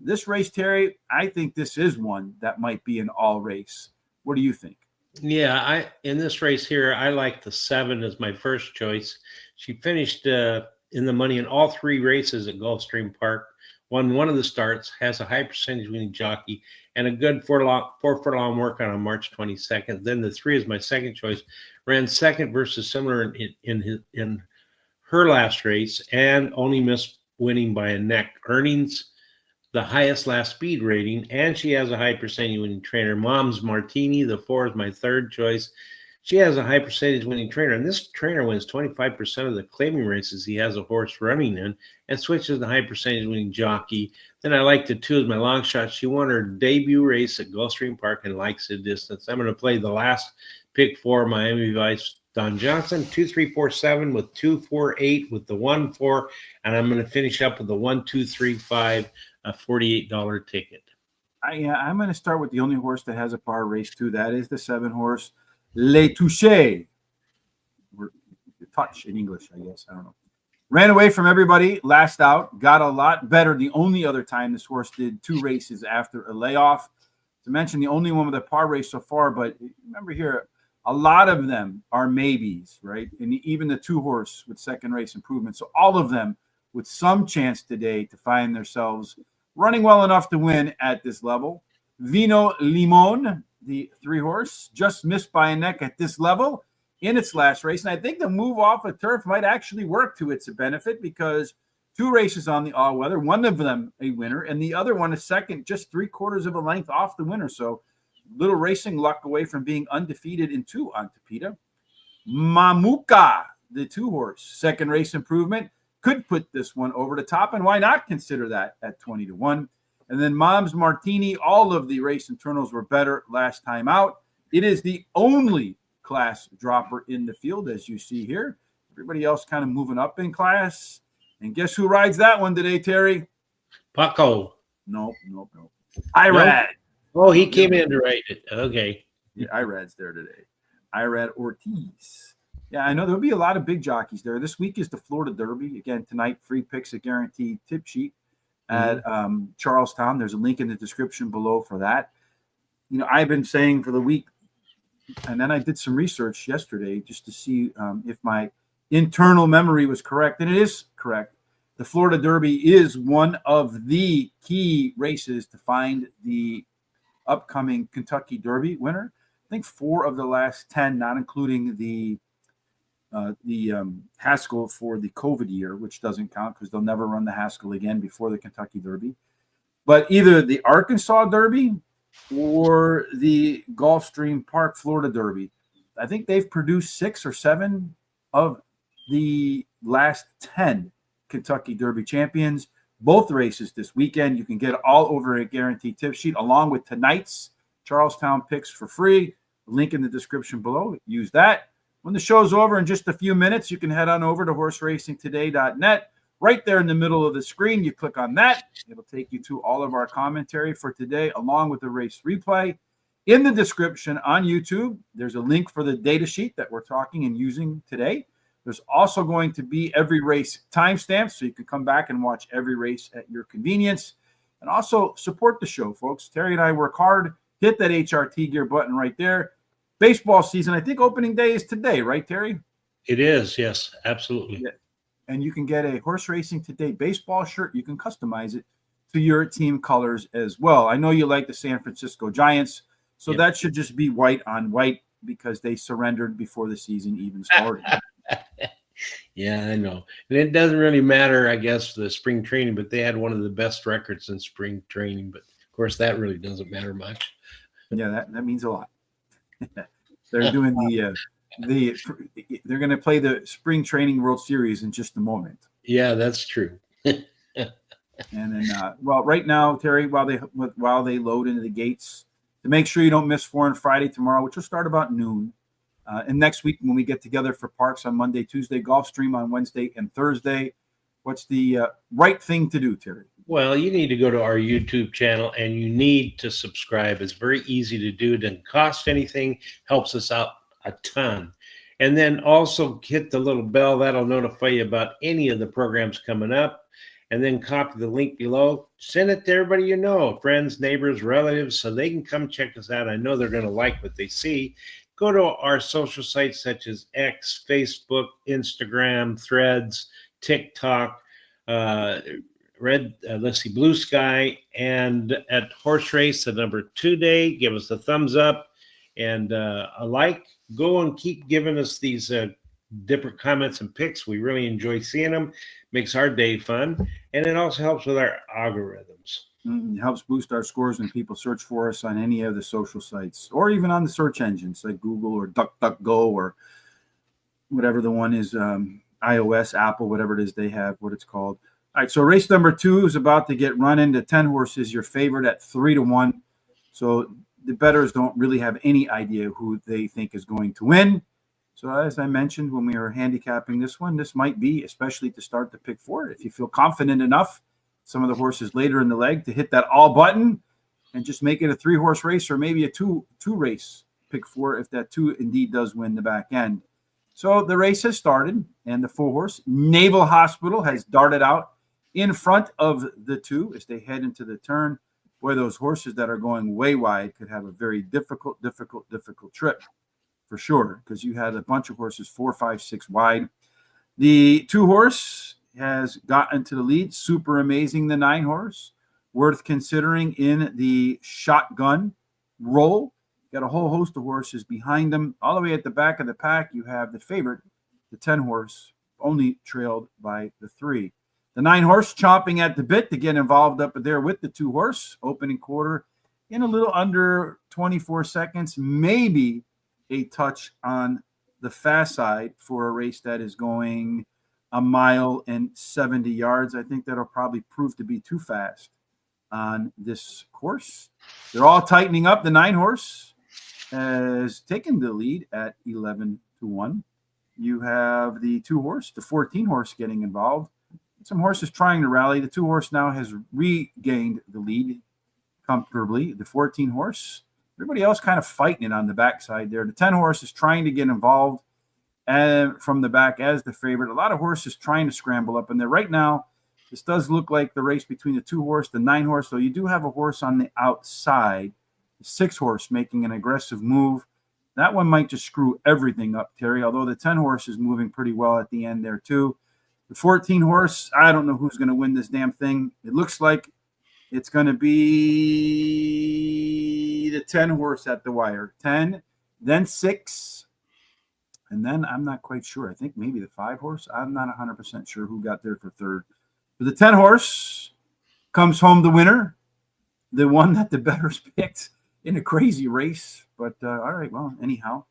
A: This race, Terry, I think this is one that might be an all race. What do you think?
B: Yeah, in this race here, I like the 7 as my first choice. She finished in the money in all 3 races at Gulfstream Park, won one of the starts, has a high percentage winning jockey, and a good 4 furlong workout on March 22nd. Then the 3 is my second choice. Ran second versus similar in her last race and only missed winning by a neck. Earnings the highest last speed rating, and she has a high percentage winning trainer. Mom's Martini, the 4 is my third choice. She has a high percentage winning trainer, and this trainer wins 25% of the claiming races he has a horse running in and switches the high percentage winning jockey. Then I like the 2 as my long shot. She won her debut race at Gulfstream Park and likes the distance. I'm going to play the last pick 4, Miami Vice Don Johnson, 2, 3, 4, 7 with 2, 4, 8 with the 1, 4, and I'm going to finish up with the 1, 2, 3, 5. A $48 ticket.
A: I'm going to start with the only horse that has a par race too. That is the 7 horse, Le Touché. Touch in English, I guess. I don't know. Ran away from everybody, last out, got a lot better. The only other time this horse did 2 races after a layoff. To mention the only one with a par race so far, but remember here, a lot of them are maybes, right? And even the 2 horse with second race improvement. So all of them with some chance today to find themselves running well enough to win at this level. Vino Limon, the 3-horse, just missed by a neck at this level in its last race. And I think the move off of turf might actually work to its benefit because 2 races on the all-weather, one of them a winner, and the other one a second, just 3/4 of a length off the winner. So little racing luck away from being undefeated in 2 on Tapeta. Mamuka, the 2-horse, second race improvement, could put this one over the top, and why not consider that at 20-1? And then Mom's Martini, all of the race internals were better last time out. It is the only class dropper in the field, as you see here. Everybody else kind of moving up in class. And guess who rides that one today, Terry?
B: Paco.
A: Nope. Irad.
B: Oh, he came in to write it. Okay.
A: Yeah, Irad's there today. Irad Ortiz. Yeah, I know there'll be a lot of big jockeys there. This week is the Florida Derby. Again, tonight, free picks, a guaranteed tip sheet at Charlestown. There's a link in the description below for that. You know, I've been saying for the week, and then I did some research yesterday just to see if my internal memory was correct, and it is correct. The Florida Derby is one of the key races to find the upcoming Kentucky Derby winner. I think 4 of the last 10, not including the Haskell for the COVID year, which doesn't count because they'll never run the Haskell again before the Kentucky Derby. But either the Arkansas Derby or the Gulfstream Park Florida Derby, I think they've produced 6 or 7 of the last 10 Kentucky Derby champions. Both races this weekend. You can get all over a guaranteed tip sheet along with tonight's Charlestown picks for free. Link in the description below. Use that. When the show's over in just a few minutes, you can head on over to horseracingtoday.net. Right there in the middle of the screen, you click on that. It'll take you to all of our commentary for today, along with the race replay. In the description on YouTube, there's a link for the data sheet that we're talking and using today. There's also going to be every race timestamp, so you can come back and watch every race at your convenience. And also support the show, folks. Terry and I work hard. Hit that HRT gear button right there. Baseball season, I think opening day is today, right, Terry?
B: It is, yes, absolutely.
A: Yeah. And you can get a Horse Racing Today baseball shirt. You can customize it to your team colors as well. I know you like the San Francisco Giants, so that should just be white on white because they surrendered before the season even started.
B: Yeah, I know. And it doesn't really matter, I guess, the spring training, but they had one of the best records in spring training. But, of course, that really doesn't matter much.
A: Yeah, that means a lot. They're doing they're going to play the Spring Training World Series in just a moment.
B: Yeah, that's true.
A: And then, right now, Terry, while they load into the gates, to make sure you don't miss Foreign Friday tomorrow, which will start about noon. And next week, when we get together for Parks on Monday, Tuesday, Gulfstream on Wednesday and Thursday, what's the right thing to do, Terry?
B: Well, you need to go to our YouTube channel and you need to subscribe. It's very easy to do. It doesn't cost anything, helps us out a ton. And then also hit the little bell. That'll notify you about any of the programs coming up. And then copy the link below. Send it to everybody you know, friends, neighbors, relatives, so they can come check us out. I know they're going to like what they see. Go to our social sites such as X, Facebook, Instagram, Threads, TikTok, Blue Sky, and at Horse Race, the number 2 day. Give us a thumbs up and a like. Go and keep giving us these different comments and picks. We really enjoy seeing them. Makes our day fun, and it also helps with our algorithms.
A: It helps boost our scores when people search for us on any of the social sites or even on the search engines like Google or DuckDuckGo or whatever the one is, iOS, Apple, whatever it is they have, what it's called. All right, so race number 2 is about to get run into 10 horses. Your favorite at 3-1. So the bettors don't really have any idea who they think is going to win. So as I mentioned when we were handicapping this one, this might be, especially to start the pick 4, if you feel confident enough, some of the horses later in the leg, to hit that all button and just make it a 3-horse race or maybe a two race pick 4 if that 2 indeed does win the back end. So the race has started, and the 4-horse Naval Hospital has darted out in front of the 2 as they head into the turn. Boy, those horses that are going way wide could have a very difficult trip for sure, because you had a bunch of horses 4, 5, 6 wide. The 2-horse has gotten to the lead. Super Amazing, the 9-horse, worth considering in the shotgun role. Got a whole host of horses behind them. All the way at the back of the pack, you have the favorite, the 10 horse, only trailed by the 3. The 9 horse chomping at the bit to get involved up there with the 2 horse. Opening quarter in a little under 24 seconds, maybe a touch on the fast side for a race that is going a mile and 70 yards. I think that'll probably prove to be too fast on this course. They're all tightening up. The 9 horse has taken the lead at 11-1. You have the 2 horse, the 14 horse getting involved. Some horses trying to rally. The 2 horse now has regained the lead comfortably. The 14 horse, everybody else kind of fighting it on the backside there. The 10 horse is trying to get involved and from the back as the favorite. A lot of horses trying to scramble up in there. Right now, this does look like the race between the 2 horse, the 9 horse. So you do have a horse on the outside, the 6 horse making an aggressive move. That one might just screw everything up, Terry, although the 10 horse is moving pretty well at the end there too. The 14 horse, I don't know who's going to win this damn thing. It looks like it's going to be the 10 horse at the wire. 10, then 6, and then I'm not quite sure. I think maybe the 5 horse. I'm not 100% sure who got there for third. But the 10 horse comes home the winner, the one that the bettors picked in a crazy race. But all right, well, anyhow,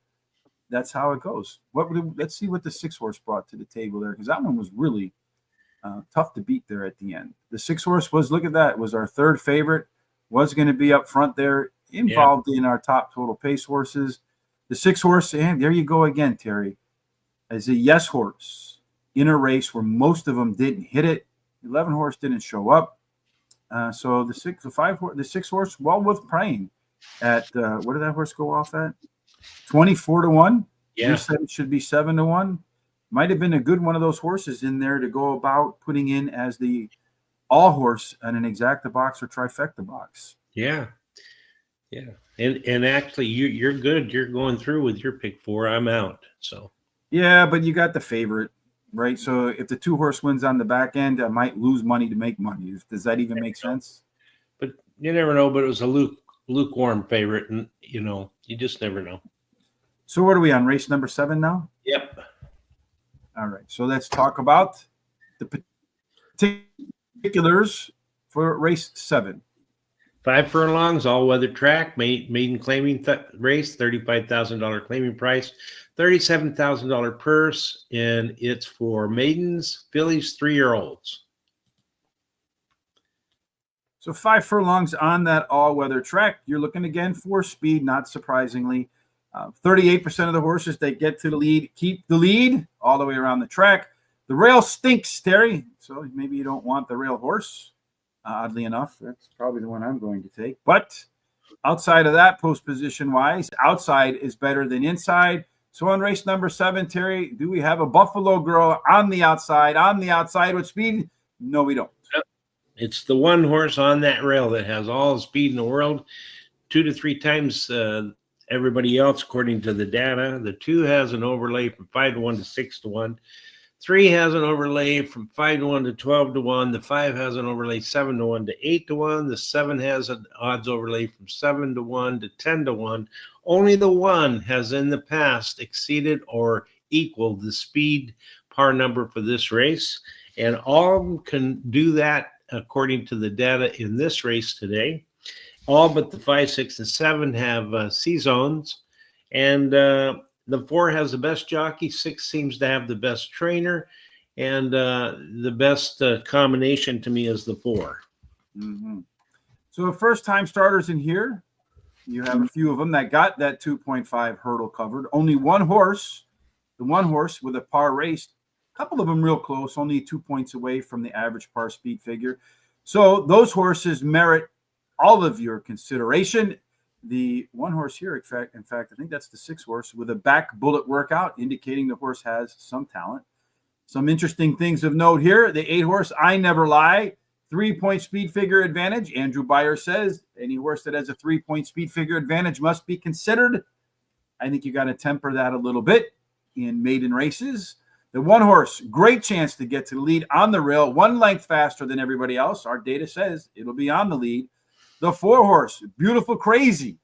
A: that's how it goes. Let's see what the 6 horse brought to the table there, because that one was really tough to beat there at the end. The 6 horse was, look at that, was our third favorite, was going to be up front there, involved in our top total pace horses. The 6 horse, and there you go again, Terry, as a yes horse in a race where most of them didn't hit it. 11 horse didn't show up. So the 6 horse, well worth praying at, what did that horse go off at? 24-1.
B: Yeah.
A: You said it should be 7-1. Might have been a good one of those horses in there to go about putting in as the all horse and an exacta box or trifecta box.
B: Yeah. Yeah. And actually you're good. You're going through with your pick 4. I'm out. So
A: yeah, but you got the favorite, right? So if the 2 horse wins on the back end, I might lose money to make money. Does that even make sense?
B: But you never know. But it was a lukewarm favorite, and you just never know.
A: So what are we on, race number 7 now?
B: Yep.
A: All right. So let's talk about the particulars for race 7.
B: 5 furlongs, all-weather track, maiden claiming race, $35,000 claiming price, $37,000 purse, and it's for maidens, fillies, 3-year-olds.
A: So 5 furlongs on that all-weather track. You're looking again for speed, not surprisingly. 38% of the horses that get to the lead keep the lead all the way around the track. The rail stinks, Terry, so maybe you don't want the rail horse. Oddly enough, that's probably the one I'm going to take. But outside of that, post position-wise, outside is better than inside. So on race number 7, Terry, do we have a Buffalo Girl on the outside with speed? No, we don't.
B: It's the one horse on that rail that has all the speed in the world, 2 to 3 times everybody else, according to the data. The 2 has an overlay from 5-1 to 6-1. 3 has an overlay from 5-1 to 12-1. The 5 has an overlay 7-1 to 8-1. The 7 has an odds overlay from 7-1 to 10-1. Only the 1 has in the past exceeded or equaled the speed par number for this race. And all of them can do that according to the data in this race today. All but the 5, 6, and 7 have C-zones. And the 4 has the best jockey. 6 seems to have the best trainer. And the best combination to me is the 4.
A: Mm-hmm. So first-time starters in here, you have a few of them that got that 2.5 hurdle covered. Only one horse, the one horse with a par race, a couple of them real close, only 2 points away from the average par speed figure. So those horses merit all of your consideration. The one horse here, in fact, I think that's the 6 horse with a back bullet workout, indicating the horse has some talent. Some interesting things of note here. The 8 horse, I Never Lie, 3-point speed figure advantage. Andrew Beyer says any horse that has a 3-point speed figure advantage must be considered. I think you got to temper that a little bit in maiden races. The 1 horse, great chance to get to the lead on the rail, 1 length faster than everybody else. Our data says it'll be on the lead. The 4 horse, Beautiful Crazy,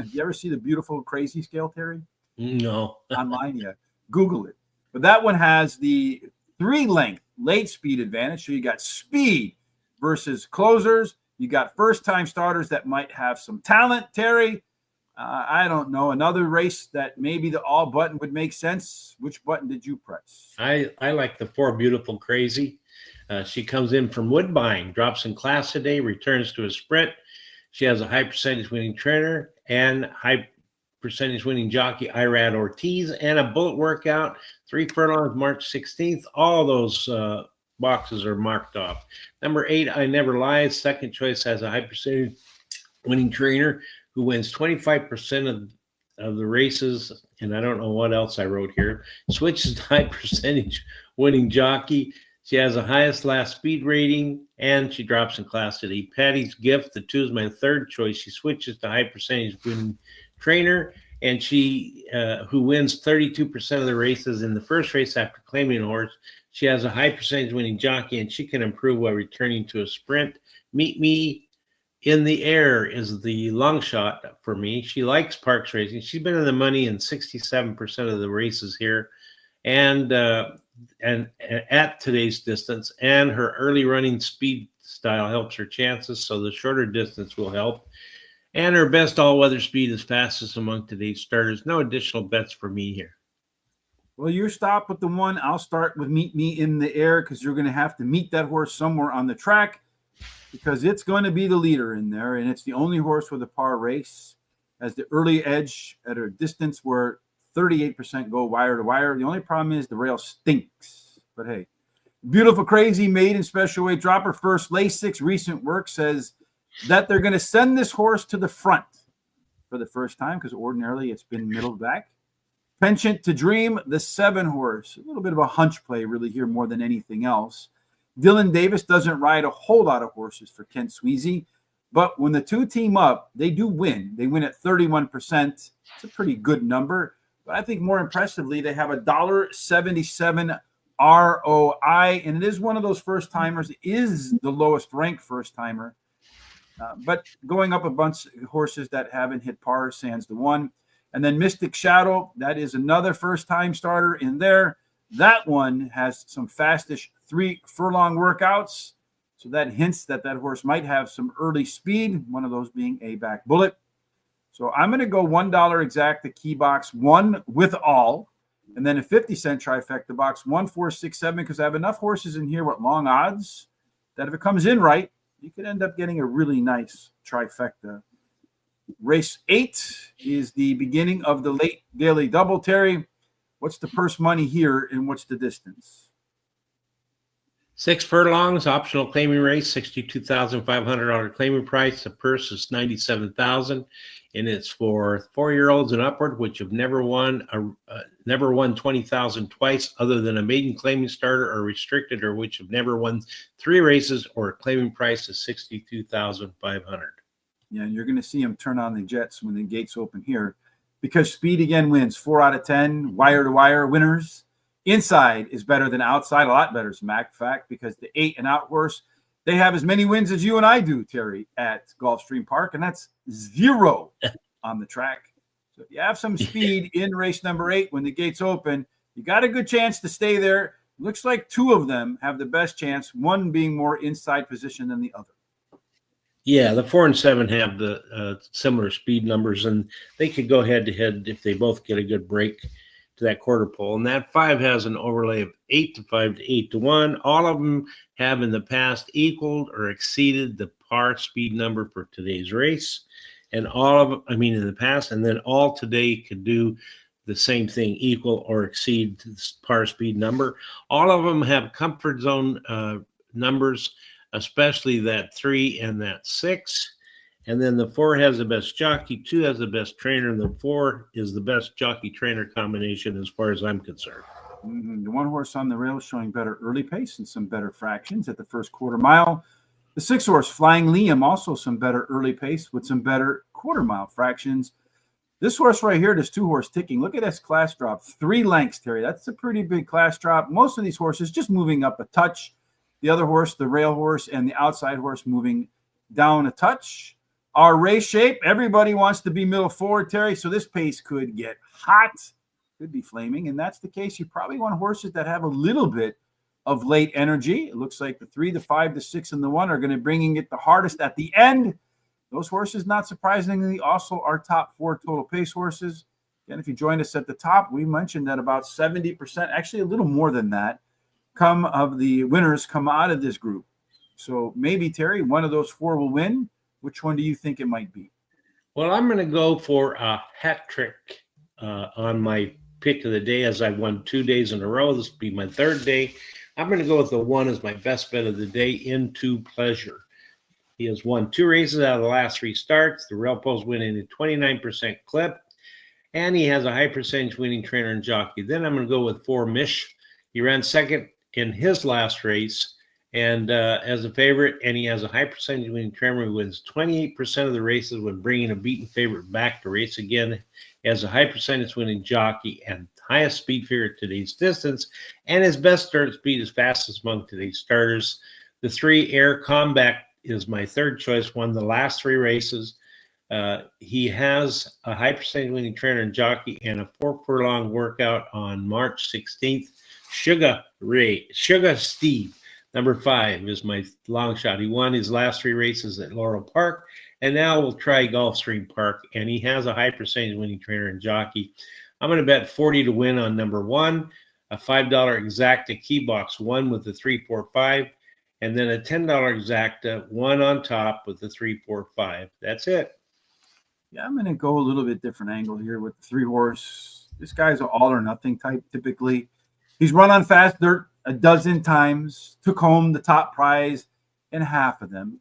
A: You ever see the beautiful crazy scale, Terry?
B: No.
A: Online? Yeah. Google it. But that one has the 3-length late speed advantage. So you got speed versus closers. You got first-time starters that might have some talent, Terry. I don't know. Another race that maybe the all button would make sense. Which button did you press?
B: I like the 4 Beautiful Crazy. She comes in from Woodbine, drops in class today, returns to a sprint. She has a high percentage winning trainer and high percentage winning jockey Irad Ortiz and a bullet workout, 3 furlongs, March 16th. All those boxes are marked off. Number 8, I Never Lie. Second choice has a high percentage winning trainer who wins 25% of the races. And I don't know what else I wrote here. Switches to high percentage winning jockey. She has the highest last speed rating, and she drops in class today. Patty's Gift, the 2 is my third choice. She switches to high percentage winning trainer, and she who wins 32% of the races in the first race after claiming a horse. She has a high percentage winning jockey, and she can improve while returning to a sprint. Meet Me in the Air is the long shot for me. She likes Parks racing. She's been in the money in 67% of the races here. And at today's distance, and her early running speed style helps her chances, so the shorter distance will help. And her best all-weather speed is fastest among today's starters. No additional bets for me here.
A: Well, you stop with the one. I'll start with Meet Me in the Air because you're going to have to meet that horse somewhere on the track because it's going to be the leader in there, and it's the only horse with a par race. Has the early edge at a distance where 38% go wire to wire. The only problem is the rail stinks. But hey, Beautiful Crazy maiden special weight dropper first Lasix. Recent work says that they're going to send this horse to the front for the first time because ordinarily it's been middle back. Penchant to Dream, the 7 horse. A little bit of a hunch play really here more than anything else. Dylan Davis doesn't ride a whole lot of horses for Kent Sweezy, but when the 2 team up, they do win. They win at 31%. It's a pretty good number. But I think more impressively, they have a $1.77 ROI, and it is one of those first timers. It is the lowest ranked first timer, but going up a bunch of horses that haven't hit par, sans the 1. And then Mystic Shadow, that is another first time starter in there. That one has some fastish 3 furlong workouts, so that hints that that horse might have some early speed. One of those being a back bullet. So I'm going to go $1 exact, the key box 1 with all, and then a 50-cent trifecta box 1, 4, 6, 7, because I have enough horses in here with long odds that if it comes in right, you could end up getting a really nice trifecta. Race 8 is the beginning of the late daily double. Terry, what's the purse money here and what's the distance?
B: 6 furlongs, optional claiming race, $62,500 claiming price. The purse is $97,000, and it's for 4-year-olds and upward, which have never won $20,000 twice, other than a maiden claiming starter or restricted, or which have never won 3 races, or a claiming price is $62,500.
A: Yeah, and you're going to see them turn on the jets when the gates open here, because speed again wins 4 out of 10 wire to wire winners. Inside is better than outside, a lot better, as a matter of fact, because the 8 and out horse, they have as many wins as you and I do, Terry, at Gulfstream Park, and that's 0 on the track. So if you have some speed in race number 8 when the gates open, you got a good chance to stay there. Looks like 2 of them have the best chance, one being more inside position than the other.
B: Yeah, the 4 and 7 have the similar speed numbers, and they could go head to head if they both get a good break to that quarter pole. And that 5 has an overlay of 8 to 5 to 8 to 1. All of them have in the past equaled or exceeded the par speed number for today's race. And all of them, in the past, and then all today could do the same thing, equal or exceed the par speed number. All of them have comfort zone numbers, especially that 3 and that 6. And then the 4 has the best jockey, 2 has the best trainer, and the 4 is the best jockey-trainer combination as far as I'm concerned.
A: The 1 horse on the rail showing better early pace and some better fractions at the first quarter mile. The 6 horse, Flying Liam, also some better early pace with some better quarter mile fractions. This horse right here, this 2 horse ticking, look at this class drop. 3 lengths, Terry. That's a pretty big class drop. Most of these horses just moving up a touch. The other horse, the rail horse, and the outside horse moving down a touch. our race shape. Everybody wants to be middle forward, Terry, so this pace could get hot, could be flaming, and that's the case. You probably want horses that have a little bit of late energy. It looks like the 3, the 5, the 6, and the 1 are going to be bringing it the hardest at the end. Those horses, not surprisingly, also are top 4 total pace horses. And if you joined us at the top, we mentioned that about 70%, actually a little more than that, of the winners come out of this group. So maybe, Terry, one of those 4 will win. Which one do you think it might be?
B: Well, I'm going to go for a hat trick on my pick of the day, as I won 2 days in a row. This will be my 3rd day. I'm going to go with the 1 as my best bet of the day, Into Pleasure. He has won 2 races out of the last 3 starts. The rail post winning a 29% clip, and he has a high percentage winning trainer and jockey. Then I'm going to go with 4 Mish. He ran 2nd in his last race, and as a favorite, and he has a high percentage winning trainer. He wins 28% of the races when bringing a beaten favorite back to race again. He has a high percentage winning jockey and highest speed figure at today's distance, and his best start speed is fastest among today's starters. The 3 Air Combat is my 3rd choice, won the last 3 races. He has a high percentage winning trainer and jockey and a 4 furlong workout on March 16th. Sugar Steve, number 5, is my long shot. He won his last 3 races at Laurel Park, and now we'll try Gulfstream Park, and he has a high percentage winning trainer and jockey. I'm going to bet 40 to win on number 1, a $5 exacta key box 1 with the 3-4-5, and then a $10 exacta 1 on top with the 3-4-5. That's it.
A: Yeah, I'm going to go a little bit different angle here with the 3 horse. This guy's an all or nothing type typically. He's run on fast dirt a dozen times, took home the top prize in half of them.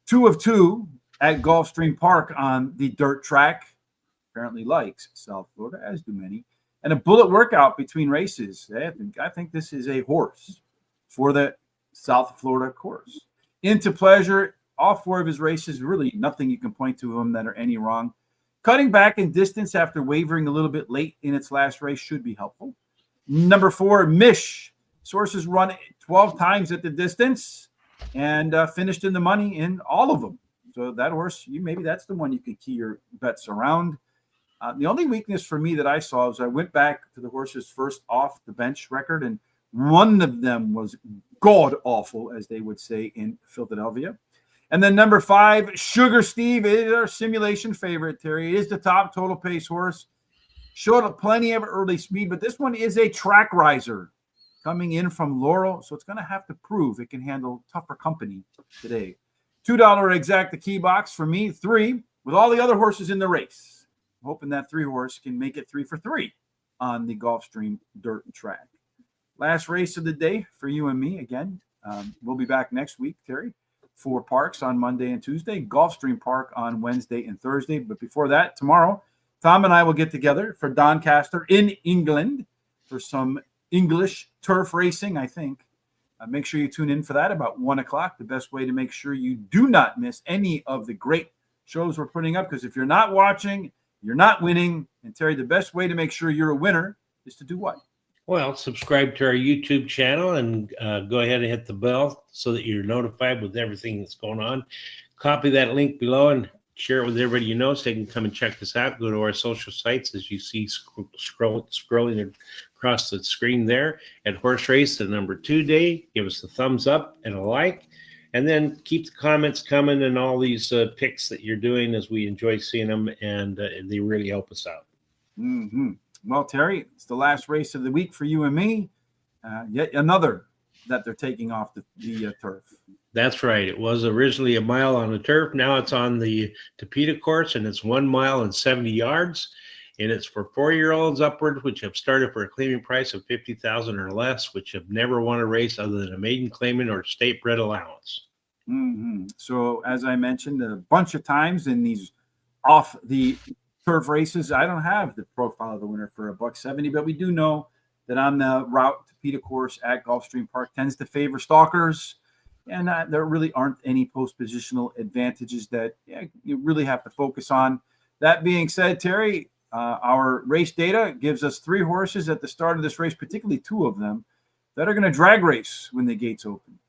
A: 2 of 2 at Gulfstream Park on the dirt track. Apparently likes South Florida, as do many. And a bullet workout between races. I think this is a horse for the South Florida course. Into Pleasure, all 4 of his races, really nothing you can point to him that are any wrong. Cutting back in distance after wavering a little bit late in its last race should be helpful. Number 4, Mish. Sources run 12 times at the distance and finished in the money in all of them. So that horse, maybe that's the one you can key your bets around. The only weakness for me that I saw is I went back to the horse's first off the bench record, and one of them was god awful, as they would say in Philadelphia. And then number 5, Sugar Steve, is our simulation favorite, Terry. It is the top total pace horse. Showed plenty of early speed, but this one is a track riser coming in from Laurel, so it's going to have to prove it can handle tougher company today. $2 exacta key box for me, 3 with all the other horses in the race. I'm hoping that 3 horse can make it 3 for 3 on the Gulfstream dirt track. Last race of the day for you and me again. We'll be back next week, Terry, for Parks on Monday and Tuesday, Gulfstream Park on Wednesday and Thursday. But before that, tomorrow, Tom and I will get together for Doncaster in England for some English turf racing, I think. Make sure you tune in for that about 1 o'clock. The best way to make sure you do not miss any of the great shows we're putting up, because if you're not watching, you're not winning. And Terry, the best way to make sure you're a winner is to do what?
B: Well, subscribe to our YouTube channel and go ahead and hit the bell so that you're notified with everything that's going on. Copy that link below and share it with everybody you know so they can come and check us out. Go to our social sites as you see scrolling across the screen there at Horse Race, the number 2 day. Give us a thumbs up and a like. And then keep the comments coming and all these picks that you're doing, as we enjoy seeing them, and they really help us out.
A: Mm-hmm. Well, Terry, it's the last race of the week for you and me. Yet another that they're taking off the turf.
B: That's right. It was originally a mile on the turf. Now it's on the Topeka course, and it's 1 mile and 70 yards. And it's for 4-year-olds upwards, which have started for a claiming price of $50,000 or less, which have never won a race other than a maiden claiming or state bred allowance.
A: Mm-hmm. So, as I mentioned a bunch of times in these off the turf races, I don't have the profile of the winner for $170, but we do know that on the route Topeka course at Gulfstream Park tends to favor stalkers. And there really aren't any post-positional advantages that you really have to focus on. That being said, Terry, our race data gives us 3 horses at the start of this race, particularly 2 of them, that are going to drag race when the gates open.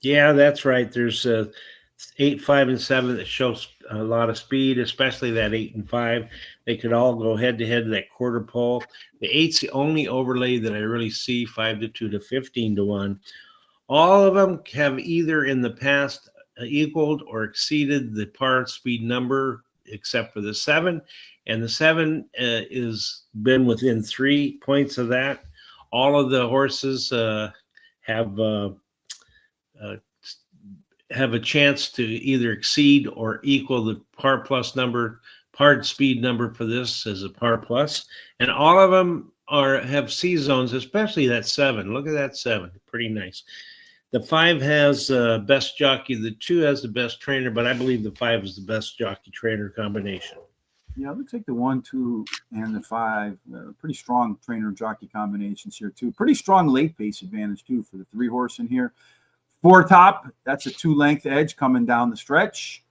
B: Yeah, that's right. There's 8, 5, and 7 that show a lot of speed, especially that 8 and 5. They could all go head to head to that quarter pole. The 8's the only overlay that I really see, 5 to 2 to 15 to 1. All of them have either in the past equaled or exceeded the par speed number, except for the 7. And the 7 is been within 3 points of that. All of the horses have a chance to either exceed or equal the par plus number, par speed number for this as a par plus. And all of them have C zones, especially that 7. Look at that 7. Pretty nice. The 5 has best jockey. The 2 has the best trainer, but I believe the 5 is the best jockey trainer combination.
A: Yeah, it looks like the 1, 2, and the 5, pretty strong trainer jockey combinations here too. Pretty strong late pace advantage too for the 3 horse in here. 4 top, that's a 2-length edge coming down the stretch.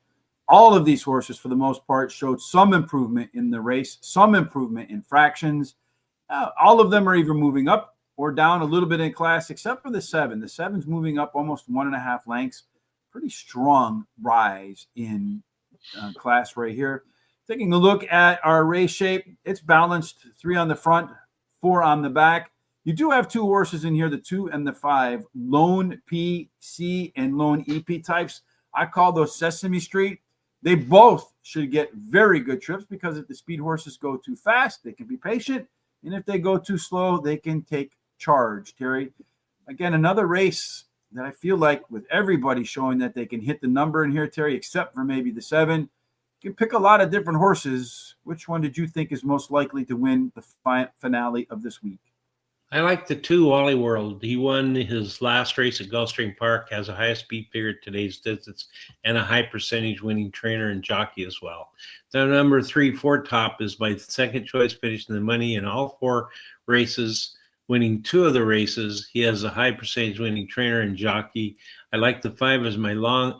A: All of these horses, for the most part, showed some improvement in the race, some improvement in fractions. All of them are either moving up or down a little bit in class, except for the 7. The 7's moving up almost 1.5 lengths. Pretty strong rise in class right here. Taking a look at our race shape, it's balanced. 3 on the front, 4 on the back. You do have 2 horses in here, the 2 and the 5, lone P, C, and lone EP types. I call those Sesame Street. They both should get very good trips because if the speed horses go too fast, they can be patient. And if they go too slow, they can take charge, Terry. Again, another race that I feel like with everybody showing that they can hit the number in here, Terry, except for maybe the 7. You can pick a lot of different horses. Which one did you think is most likely to win the finale of this week?
B: I like the 2, Wally World. He won his last race at Gulfstream Park, has a high speed figure at today's distance, and a high percentage winning trainer and jockey as well. The number 3, 4 top is my second choice, finishing the money in all 4 races, winning 2 of the races. He has a high percentage winning trainer and jockey. I like the 5 as my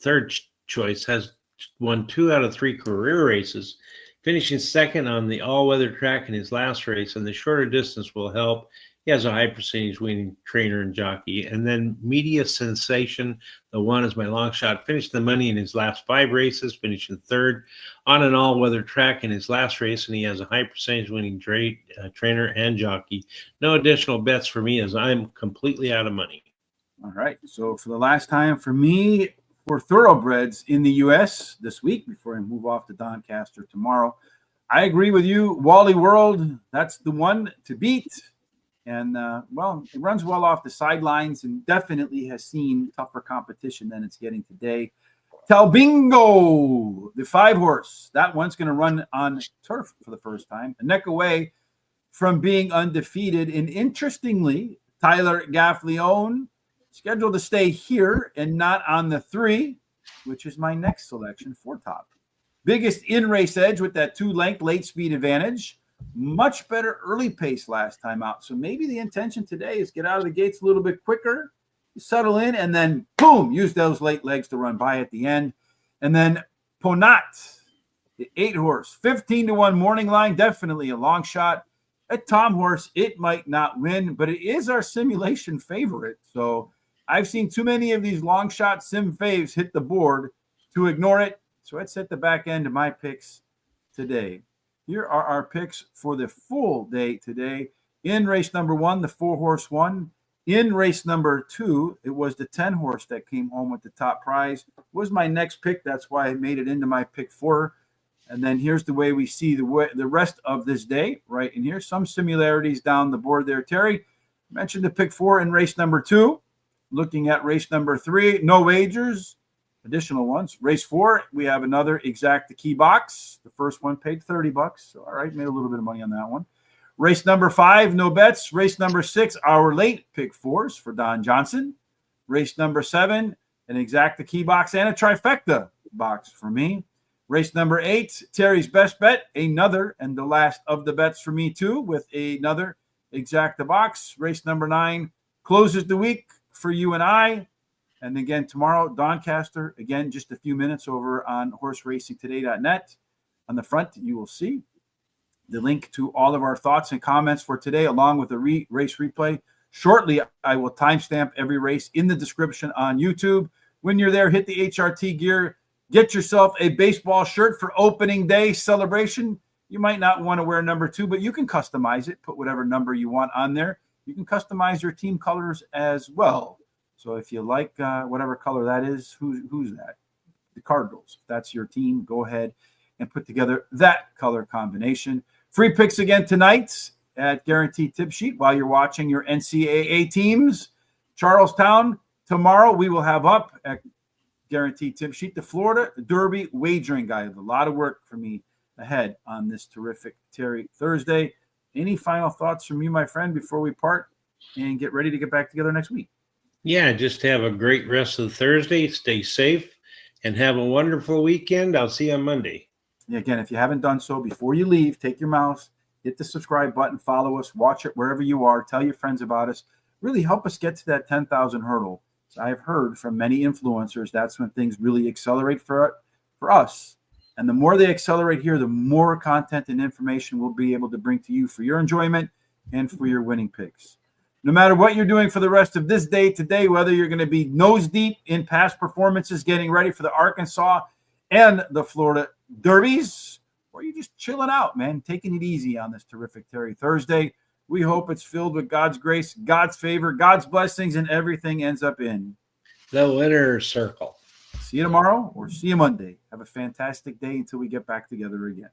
B: third choice, has won 2 out of 3 career races, finishing second on the all-weather track in his last race, and the shorter distance will help. He has a high percentage winning trainer and jockey. And then Media Sensation, the 1 is my long shot, finished the money in his last 5 races, finishing third on an all-weather track in his last race, and he has a high percentage winning trainer and jockey. No additional bets for me as I'm completely out of money.
A: All right, so for the last time for me, for thoroughbreds in the U.S. this week, before I move off to Doncaster tomorrow, I agree with you. Wally World, that's the one to beat. And, well, it runs well off the sidelines and definitely has seen tougher competition than it's getting today. Talbingo, the 5 horse. That one's going to run on turf for the first time, a neck away from being undefeated. And interestingly, Tyler Gaffleone, scheduled to stay here and not on the 3, which is my next selection, 4 top. Biggest in-race edge with that 2-length late speed advantage. Much better early pace last time out. So maybe the intention today is get out of the gates a little bit quicker, settle in, and then boom, use those late legs to run by at the end. And then Ponat, the 8 horse, 15 to 1 morning line, definitely a long shot. At Tom Horse, it might not win, but it is our simulation favorite. So I've seen too many of these long shot sim faves hit the board to ignore it. So I'd set the back end of my picks today. Here are our picks for the full day today. In race number 1, the 4 horse won. In race number 2, it was the 10 horse that came home with the top prize. It was my next pick. That's why I made it into my pick 4. And then here's the way we see the rest of this day right in here. Some similarities down the board there, Terry. I mentioned the pick 4 in race number 2. Looking at race number 3, no wagers, additional ones. Race 4, we have another exact key box. The first one paid $30. So, all right, made a little bit of money on that one. Race number 5, no bets. Race number 6, our late pick 4s for Don Johnson. Race number 7, an exact key box and a trifecta box for me. Race number 8, Terry's best bet, another and the last of the bets for me too, with another exacta box. Race number 9 closes the week for you and I. And again, tomorrow, Doncaster, again, just a few minutes over on horseracingtoday.net. On the front, you will see the link to all of our thoughts and comments for today, along with a race replay. Shortly, I will timestamp every race in the description on YouTube. When you're there, hit the HRT gear, Get yourself a baseball shirt for opening day celebration. You might not want to wear number 2, but you can customize it. Put whatever number you want on there. You can customize your team colors as well. So if you like whatever color that is, who's that? The Cardinals. If that's your team, go ahead and put together that color combination. Free picks again tonight at Guaranteed Tip Sheet while you're watching your NCAA teams. Charlestown, tomorrow we will have up at Guaranteed Tip Sheet the Florida Derby wagering guide. A lot of work for me ahead on this terrific Terry Thursday. Any final thoughts from you, my friend, before we part and get ready to get back together next week?
B: Yeah, just have a great rest of the Thursday. Stay safe and have a wonderful weekend. I'll see you on Monday.
A: Again, if you haven't done so, before you leave, take your mouse, hit the subscribe button, follow us, watch it wherever you are, tell your friends about us. Really help us get to that 10,000 hurdle. So I've heard from many influencers that's when things really accelerate for us. And the more they accelerate here, the more content and information we'll be able to bring to you for your enjoyment and for your winning picks. No matter what you're doing for the rest of this day today, whether you're going to be nose deep in past performances, getting ready for the Arkansas and the Florida Derbies, or you're just chilling out, man, taking it easy on this terrific Terry Thursday, we hope it's filled with God's grace, God's favor, God's blessings, and everything ends up in
B: the winner's circle.
A: See you tomorrow or see you Monday. Have a fantastic day until we get back together again.